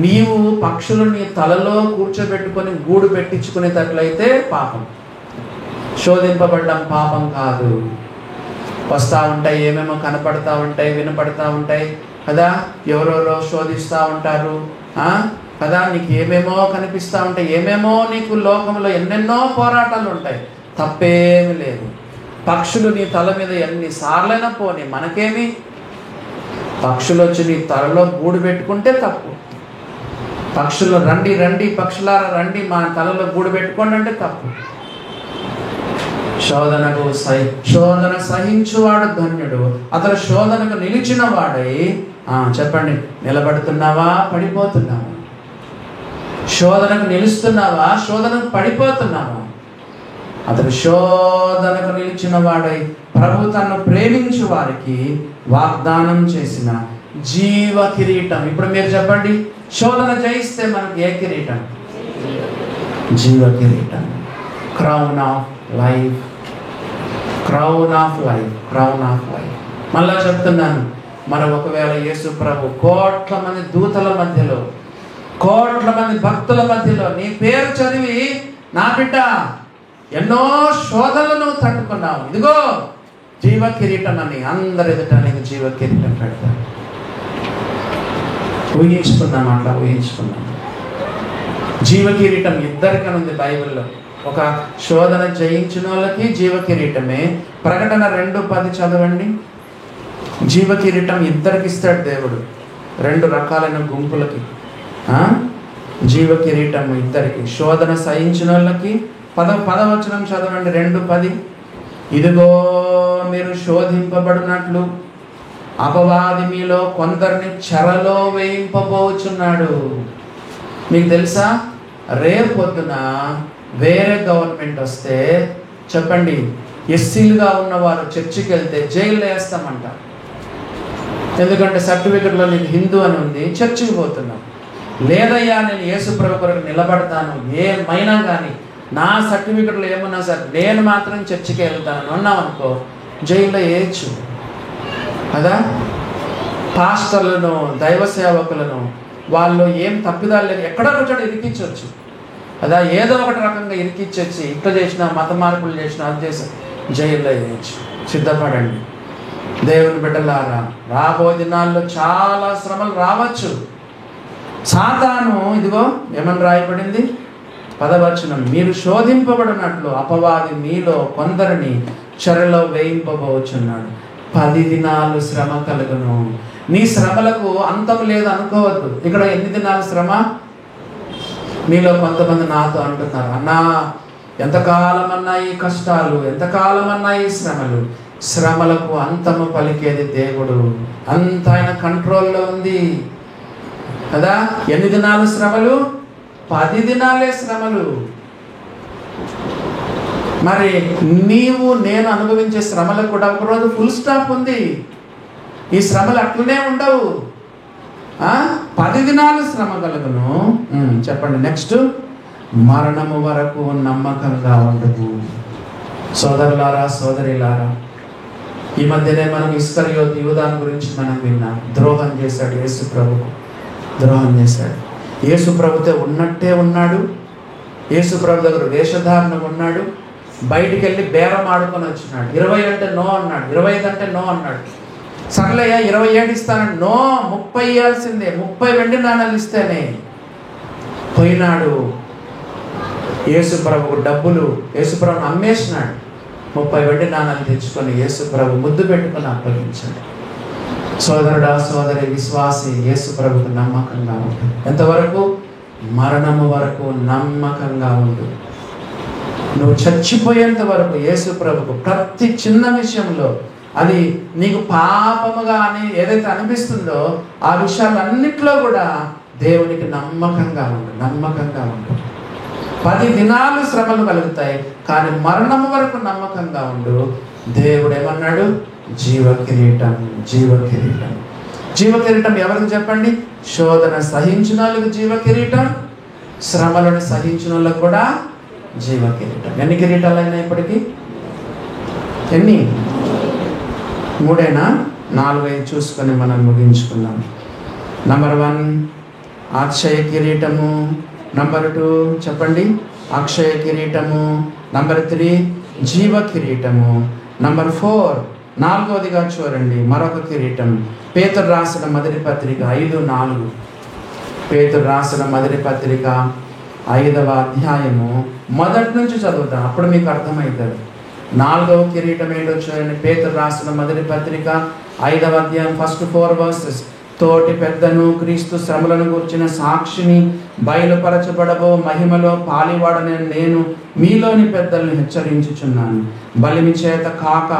నీవు పక్షులు నీ తలలో కూర్చోబెట్టుకొని గూడు పెట్టించుకునేటట్లయితే పాపం. శోధింపబడ్డం పాపం కాదు. వస్తూ ఉంటాయి, ఏమేమో కనపడతా ఉంటాయి, వినపడతా ఉంటాయి కదా. ఎవరెవరో శోధిస్తూ ఉంటారు కదా. నీకు ఏమేమో కనిపిస్తూ ఉంటాయి, ఏమేమో నీకు లోకంలో ఎన్నెన్నో పోరాటాలు ఉంటాయి, తప్పేమీ లేదు. పక్షులు నీ తల మీద ఎన్నిసార్లైనా పోనీ, మనకేమి. పక్షులు వచ్చి నీ తలలో గూడు పెట్టుకుంటే తప్పు. పక్షులు రండి రండి పక్షులారా రండి మా తలలో గూడు పెట్టుకోండి అంటే తప్పు. శోధన సహించువాడు ధన్యుడు, అతను శోధనకు నిలిచిన వాడై. చెప్పండి, నిలబడుతున్నావా, పడిపోతున్నావా? శోధనకు నిలుస్తున్నావా, శోధనకు పడిపోతున్నావా? అతను శోధనకు నిలిచిన వాడై ప్రభు తన్ను ప్రేమించు వారికి వాగ్దానం చేసిన జీవ కిరీటం. ఇప్పుడు మీరు చెప్పండి, శోధన జయిస్తే మనకు ఏ కిరీటం? జీవ కిరీటం. Crown of life, crown of life, crown of life. మళ్ళా చెప్తున్నాను, మనం ఒకవేళ యేసు ప్రభు కోట్ల మంది దూతల మధ్యలో, కోట్ల మంది భక్తుల మధ్యలో నీ పేరు చదివి, నా బిడ్డ ఎన్నో శోధనలను తట్టుకున్నావు, ఇదిగో జీవ కిరీటం అని అందరి ఎదుట నీకు జీవ కిరీటం పెడతాడు. ఊహించుకున్నాం, అట్లా ఊహించుకున్నాం. జీవ కిరీటం ఇద్దరికని ఉంది బైబిల్లో. ఒక శోధన జయించిన వాళ్ళకి జీవ కిరీటమే. ప్రకటన 2:10 చదవండి. జీవ కిరీటం ఇద్దరికి ఇస్తాడు దేవుడు, 2 రకాలైన గుంపులకి. జీవ కిరీటం ఇద్దరికి. శోధన సహించిన వాళ్ళకి 10వ వచనం చదవండి, 2:10. ఇదిగో మీరు శోధింపబడినట్లు అపవాది మీలో కొందరిని చెరలో వేయింపబోచున్నాడు. మీకు తెలుసా, రేపు పొద్దున వేరే గవర్నమెంట్ వస్తే చెప్పండి, ఎస్సీలుగా ఉన్నవారు చర్చికి వెళ్తే జైల్లో వేస్తామంట. ఎందుకంటే సర్టిఫికెట్లో నీకు హిందూ అని ఉంది, చర్చికి పోతున్నాం. లేదయ్యా నేను యేసు ప్రభు కొరకు నిలబడతాను, ఏమైనా కానీ నా సర్టిఫికెట్లో ఏమన్నా సార్ నేను మాత్రం చర్చికి వెళ్తాను అన్నాం అనుకో, జైల్లో వేయచ్చు కదా. పాస్టర్లను, దైవ సేవకులను వాళ్ళు ఏం తప్పిదాలు లేదు, ఎక్కడో ఒకటి ఇరికించవచ్చు కదా. ఏదో ఒకటి రకంగా ఇరికించొచ్చి ఇట్లా చేసిన, మత మార్పులు చేసిన, అది చేసి జైల్లో వేయచ్చు. సిద్ధపడండి దేవుని బిడ్డలారా, రాబోయే దినాల్లో చాలా శ్రమలు రావచ్చు. సాతాను ఇదిగో ఏమని రాయబడింది 10వ వచనం, మీరు శోధింపబడినట్లు అపవాది మీలో కొందరిని చెరలో వేయింపబోచున్నాడు. 10 దినాలు శ్రమ కలుగును. నీ శ్రమలకు అంతం లేదు అనుకోవద్దు. ఇక్కడ ఎన్ని దినాలు శ్రమ? మీలో కొంతమంది నాతో అంటున్నారు, అన్నా ఎంతకాలం అన్నా ఈ కష్టాలు, ఎంతకాలం అన్నా ఈ శ్రమలు. శ్రమలకు అంతము పలికేది దేవుడు. అంత ఆయన కంట్రోల్లో ఉంది కదా. ఎన్ని దినాలు శ్రమలు? 10 దినాలే శ్రమలు. మరి నీవు నేను అనుభవించే శ్రమలకు కూడా ఒకరోజు ఫుల్ స్టాప్ ఉంది. ఈ శ్రమలు అట్లనే ఉండవు. 10 దినాలు శ్రమ కలుగును. చెప్పండి నెక్స్ట్, మరణము వరకు నమ్మకంగా ఉండదు. సోదరులారా, సోదరిలారా, ఈ మధ్యనే మనం ఇస్కరియోతు యూదాను గురించి మనం విన్నాం. ద్రోహం చేశాడు యేసు ప్రభుకు, ద్రోహం చేశాడు. యేసు ప్రభుతో ఉన్నట్టే ఉన్నాడు. యేసు ప్రభు దగ్గర వేషధారణగా ఉన్నాడు. బయటికి వెళ్ళి బేరం ఆడుకొని వచ్చినాడు. 20 అంటే నో అన్నాడు, 25 అంటే నో అన్నాడు. సర్లేయ్యా 27 ఇస్తానండి, నో 30 ఇవ్వాల్సిందే, 30 వెండి నాణాలు ఇస్తేనే. పోయినాడు యేసు ప్రభుకు డబ్బులు, యేసు ప్రభుని అమ్మేసినాడు. 30 వెండి నాణాలు తెచ్చుకొని యేసు ప్రభు ముద్దు పెట్టుకొని అప్పగించాడు. సోదరుడా, సోదరి, విశ్వాసి, యేసు ప్రభుకు నమ్మకంగా ఉండు. ఎంతవరకు? మరణము వరకు నమ్మకంగా ఉండు. నువ్వు చచ్చిపోయేంత వరకు యేసు ప్రభుకు ప్రతి చిన్న విషయంలో, అది నీకు పాపముగా అని ఏదైతే అనిపిస్తుందో ఆ విషయాలన్నిట్లో కూడా దేవునికి నమ్మకంగా ఉండు, నమ్మకంగా ఉండు. 10 దినాలు శ్రమలు కలుగుతాయి, కానీ మరణము వరకు నమ్మకంగా ఉండు. దేవుడు ఏమన్నాడు? జీవ కిరీటం, జీవ కిరీటం. జీవ కిరీటం ఎవరికి చెప్పండి? శోధన సహించిన వాళ్ళకి జీవ కిరీటం, శ్రమలను సహించిన వాళ్ళకు కూడా జీవ కిరీటం. ఎన్ని కిరీటాలు అయినా ఇప్పటికీ? ఎన్ని? 3 4 చూసుకొని మనం ముగించుకుందాం. నంబర్ 1 అక్షయ కిరీటము. నంబర్ 2 చెప్పండి, అక్షయ కిరీటము. నంబర్ 3 జీవ కిరీటము. నంబర్ 4 4వదిగా చూడండి, మరొక కిరీటం. పేతురు రాసిన మొదటి పత్రిక 5:4. పేతురు రాసిన మొదటి పత్రిక 5వ అధ్యాయము మొదటి నుంచి చదువుతాం, అప్పుడు మీకు అర్థమవుతుంది. 4వ కిరీటం ఏంటో చూడండి. పేతురు రాసిన మొదటి పత్రిక 5వ అధ్యాయం ఫస్ట్ 4 వర్సెస్. తోటి పెద్దను క్రీస్తు శ్రమలను గూర్చిన సాక్షిని బయలుపరచబడబో మహిమలో పాలివాడనే నేను మీలోని పెద్దలను హెచ్చరించుచున్నాను. బలిమి చేత కాక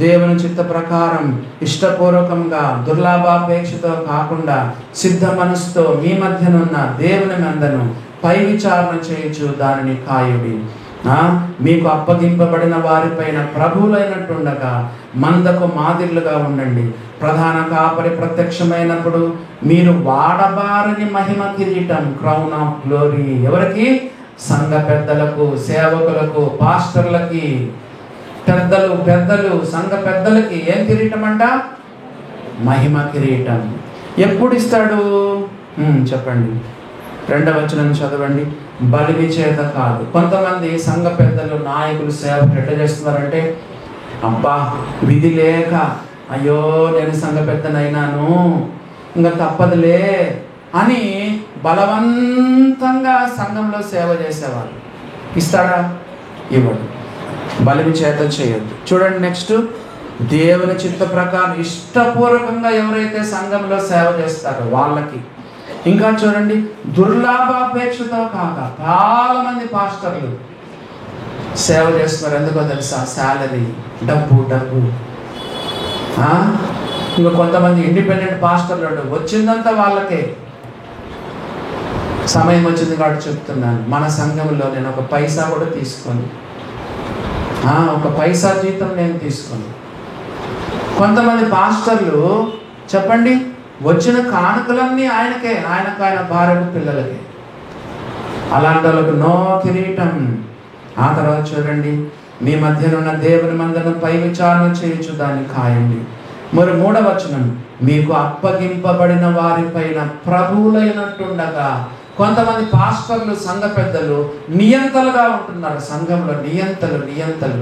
దేవుని చిత్త ప్రకారం ఇష్టపూర్వకంగా దుర్లాభాపేక్షతో కాకుండా సిద్ధ మనసుతో మీ మధ్యనున్న దేవుని మందను పై విచారణ చేయించు దానిని కాయుడి. మీకు అప్పగింపబడిన వారిపైన ప్రభువులైనట్టుండగా మందకు మాదిరిలుగా ఉండండి. ప్రధాన కాపరి ప్రత్యక్షమైనప్పుడు మీరు వాడబారని మహిమ కిరీటం, క్రౌన్ ఆఫ్ గ్లోరీ. ఎవరికి? సంఘ పెద్దలకు, సేవకులకు, పాస్టర్లకి, పెద్దలు సంఘ పెద్దలకి ఏం కిరీటం అంట? మహిమ కిరీటం. ఎప్పుడు ఇస్తాడు చెప్పండి? 2వ వచనం చదవండి. బలిమి చేత కాదు. కొంతమంది సంఘ పెద్దలు, నాయకులు, సేవకులు ఎట్లా చేస్తున్నారంటే, అబ్బా విధి లేక, అయ్యో నేను సంఘ పెద్దనైనాను ఇంకా తప్పదులే అని బలవంతంగా సంఘంలో సేవ చేసేవాళ్ళు. ఇస్తాడా? ఇవ్వడు. బలిమి చేత చేయొద్దు. చూడండి నెక్స్ట్, దేవుని చిత్త ప్రకారం ఇష్టపూర్వకంగా ఎవరైతే సంఘంలో సేవ చేస్తారో వాళ్ళకి. ఇంకా చూడండి, దుర్లాభాపేక్షతో కాక. చాలా మంది పాస్టర్లు సేవ చేస్తున్నారు, ఎందుకో తెలుసా? శాలరీ, డబ్బు. ఇంకా కొంతమంది ఇండిపెండెంట్ పాస్టర్లు వచ్చిందంతా వాళ్ళకే. సమయం వచ్చింది కాబట్టి చెప్తున్నాను, మన సంఘంలో నేను ఒక పైసా కూడా తీసుకొని, ఒక పైసా జీతం నేను తీసుకొని. కొంతమంది పాస్టర్లు చెప్పండి, వచ్చిన కానుకలన్నీ ఆయనకే, ఆయన భార్యకు, పిల్లలకే. అలాంటి వాళ్ళకు నో కిరీటం. ఆ తర్వాత చూడండి, మీ మధ్యనున్న దేవుని మందను పై విచారణ చేయించు దాన్ని కాయండి. మరి 3వ వచనం, మీకు అప్పగింపబడిన వారిపైన ప్రభువులైనట్టుండగా. కొంతమంది పాస్టర్లు, సంఘ పెద్దలు నియంతలుగా ఉంటున్నారు సంఘంలో. నియంతలు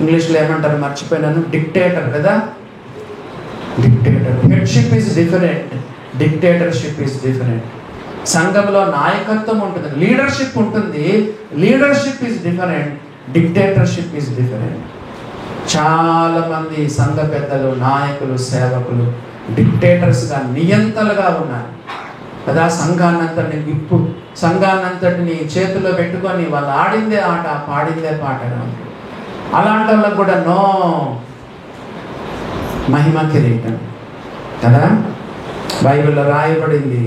ఇంగ్లీష్లో ఏమంటారు మర్చిపోయినాను, డిక్టేటర్ కదా. Dictator. Headship is different, dictatorship is different. సంఘంలో నాయకత్వం ఉంటుంది, లీడర్షిప్ ఉంటుంది. Leadership is different, dictatorship is different. చాలామంది సంఘ పెద్దలు, నాయకులు, సేవకులు డిక్టేటర్స్గా, నియంతలుగా ఉన్నారు కదా. సంఘాన్నంతటిని సంఘాన్నంతటిని చేతిలో పెట్టుకొని వాళ్ళు ఆడిందే ఆట, పాడిందే పాటగా ఉంటుంది. అలాంటి వాళ్ళకు కూడా నో మహిమ కిరీటం కదా. బైబిల్లో రాయబడింది,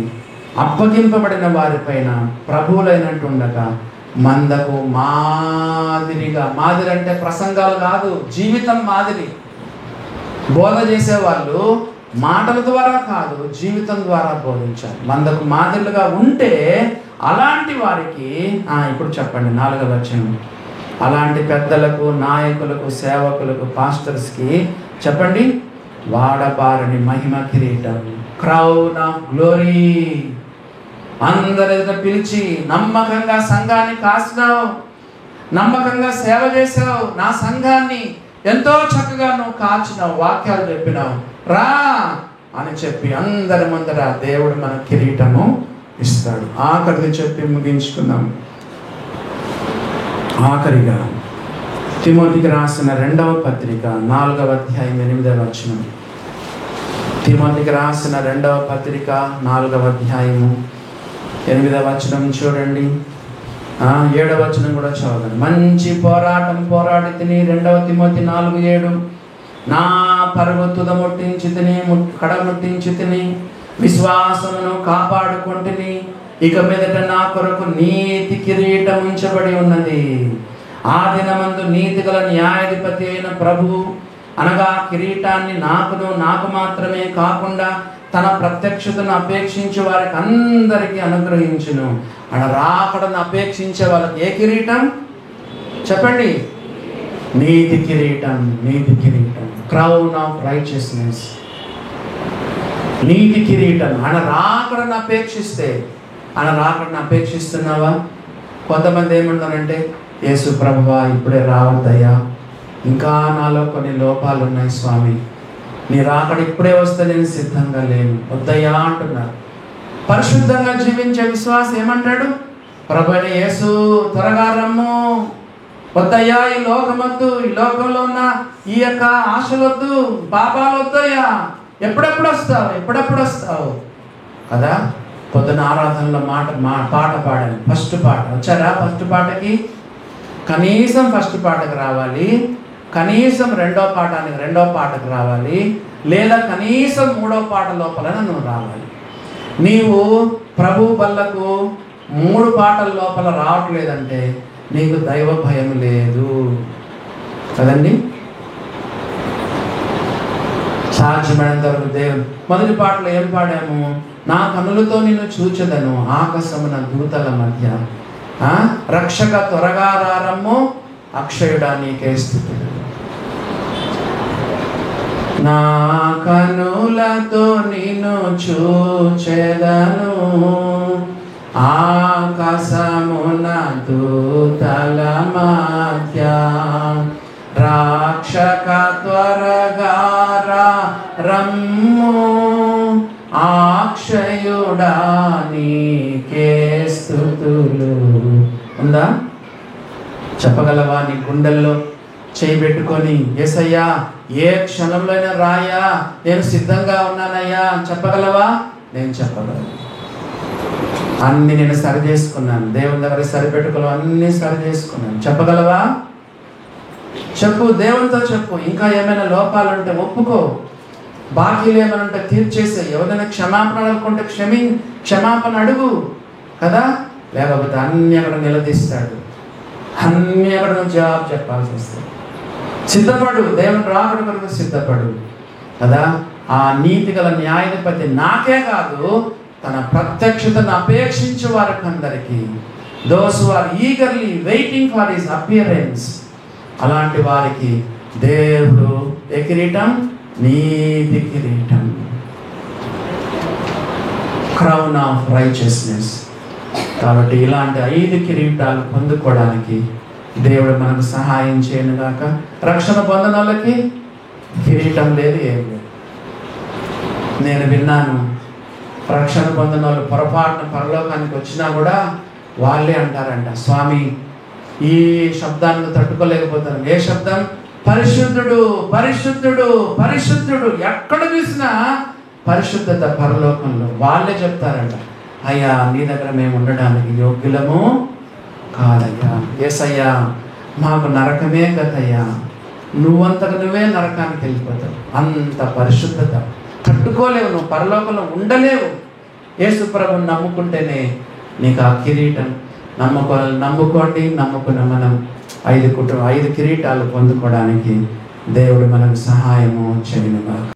అప్పగింపబడిన వారిపైన ప్రభువులైనట్టు ఉండగా మందకు మాదిరిగా. మాదిరి అంటే ప్రసంగాలు కాదు, జీవితం మాదిరి. బోధ చేసేవాళ్ళు మాటల ద్వారా కాదు, జీవితం ద్వారా బోధించాలి. మందకు మాదిరిగా ఉంటే అలాంటి వారికి ఇప్పుడు చెప్పండి 4వ వచనం. అలాంటి పెద్దలకు, నాయకులకు, సేవకులకు, పాస్టర్స్కి చెప్పండి, వాడబారని మహిమ కిరీటం, క్రౌన్ ఆఫ్ గ్లోరీ. అందరి ఎదుట పిలిచి నమ్మకంగా సంఘాన్ని కాసినావు, నమ్మకంగా సేవ చేసావు, నా సంఘాన్ని ఎంతో చక్కగా నువ్వు కాచినావు, వాక్యాలు చెప్పినావు, రా అని చెప్పి అందరి ముందర దేవుడు మన కిరీటము ఇస్తాడు. ఆఖరిది చెప్పి ముగించుకుందాం. ఆఖరిగా తిమోతికి రాసిన 2వ పత్రిక 4వ అధ్యాయం 8వ వచనం. తిమోతికి రాసిన 2వ పత్రిక 4వ అధ్యాయము 8వ వచనం చూడండి. 7వ వచనం కూడా చదవండి. మంచి పోరాటం పోరాడి తిని, 2వ తిమోతి 4:7, నా పరుగు తుదముట్టించి తిని, కడముట్టించి తిని, విశ్వాసమును కాపాడుకుంటుని, ఇక మీదట నా కొరకు నీతి కిరీటం ఉంచబడి ఉన్నది. ఆ దినమందు నీతి గల న్యాయాధిపతి అయిన ప్రభు అనగా కిరీటాన్ని నాకు మాత్రమే కాకుండా తన ప్రత్యక్షతను అపేక్షించే వారికి అందరికీ అనుగ్రహించును. రాకడను అపేక్షించే వాళ్ళకి ఏ కిరీటం చెప్పండి? నీతి కిరీటం. నీతి కిరీటం, క్రౌన్ ఆఫ్ రైచియస్నెస్. నీతి కిరీటం. రాకడను అపేక్షిస్తే, రాకడను అపేక్షిస్తున్నావా? కొంతమంది ఏమంటారంటే, యేసు ప్రభువా ఇప్పుడే రావద్దయ్యా, ఇంకా నాలో కొన్ని లోపాలు ఉన్నాయి స్వామి, నీ రాకడ ఇప్పుడే వస్తే నేను సిద్ధంగా లేను, వద్దయ్యా అంటున్నారు. పరిశుద్ధంగా జీవించే విశ్వాసం ఏమంటాడు? ప్రభువైన యేసు త్వరగా రమ్ము, వద్దయ్యా ఈ లోకమొద్దు, ఈ లోకంలో ఉన్న ఈ యొక్క ఆశలొద్దు, పాపాలు వద్దయ్యా, ఎప్పుడెప్పుడు వస్తావు కదా. పొద్దున ఆరాధనలో పాట పాడాను, ఫస్ట్ పాట. వచ్చారా ఫస్ట్ పాటకి? కనీసం ఫస్ట్ పాటకు రావాలి, కనీసం రెండవ పాటకు రావాలి, లేదా కనీసం 3వ పాట లోపల నువ్వు రావాలి. నీవు ప్రభు బల్లకు 3 పాటల లోపల రావట్లేదంటే నీకు దైవ భయం లేదు కదండి. సాధ్యమైనంత వరకు దేవుడు మొదటి పాటలో ఏం పాడాము? నా కనులతో నిన్ను చూచెదను ఆకాశమున దూతల మధ్య, రక్షక త్వరగా రారమ్ము, అక్షయుడా నీకే స్తుతులు. నా కనులతో నిన్ను చూచెదను ఆకాశమున దూతల మధ్య, రక్షక త్వరగా రమ్ము, అక్షయుడా నీకే స్తుతులు. ఉందా? చెప్పగలవా? నీ గుండెల్లో చేయి పెట్టుకొని, యేసయ్యా ఏ క్షణంలోనే రాయా, నేను సిద్ధంగా ఉన్నానయ్యా చెప్పగలవా? నేను చెప్పగలను. అన్ని నేను సరి చేసుకున్నాను, దేవుని దగ్గర సరిపెట్టుకోవాలి, అన్ని సరి చేసుకున్నాను. చెప్పగలవా? చెప్పు, దేవునితో చెప్పు. ఇంకా ఏమైనా లోపాలు ఉంటే ఒప్పుకో, బాకీలు ఏమైనా ఉంటే తీర్చేసే, ఎవరైనా క్షమాపణ అనుకుంటే క్షమాపణ అడుగు కదా. లేకపోతే అన్ని అక్కడ నిలదీస్తాడు, అన్ని అక్కడ నువ్వు జవాబు చెప్పాల్సి వస్తుంది. సిద్ధపడు, దేవుని రాకడ కొరకు సిద్ధపడు కదా. ఆ నీతి గల న్యాయాధిపతి నాకే కాదు, తన ప్రత్యక్షతను అపేక్షించే వారికి అందరికీ, those who are eagerly waiting for his appearance, అలాంటి వారికి దేవుడు ఏ కిరీటం? నీతి కిరీటం, క్రౌన్ ఆఫ్ రైచియస్నెస్. కాబట్టి ఇలాంటి 5 కిరీటాలు పొందుకోవడానికి దేవుడు మనకు సహాయం చేయను గాక. రక్షణ పొందిన వాళ్ళకి కిరీటం లేదు, ఏం లేదు. నేను విన్నాను, రక్షణ పొందిన వాళ్ళు పొరపాటున పరలోకానికి వచ్చినా కూడా వాళ్ళే అంటారంట, స్వామి ఈ శబ్దాన్ని తట్టుకోలేకపోతాను. ఏ శబ్దం? పరిశుద్ధుడు, పరిశుద్ధుడు, పరిశుద్ధుడు. ఎక్కడ చూసినా పరిశుద్ధత పరలోకంలో. వాళ్ళే చెప్తారంట, అయ్యా నీ దగ్గర మేము ఉండడానికి యోగ్యులము కాదయ్యా. యేసయ్యా మాకు నరకమే గతయ్యా, నువ్వంతకు నువ్వే నరకానికి వెళ్ళిపోతావు. అంత పరిశుద్ధత తట్టుకోలేవు, నువ్వు పరలోకంలో ఉండలేవు. యేసు ప్రభువుని నమ్ముకుంటేనే నీకు ఆ కిరీటం. నమ్ముకోండి, నమ్ముకున్న మనం 5 కిరీటాలు పొందుకోవడానికి దేవుడు మనకు సహాయము చేయనుగా.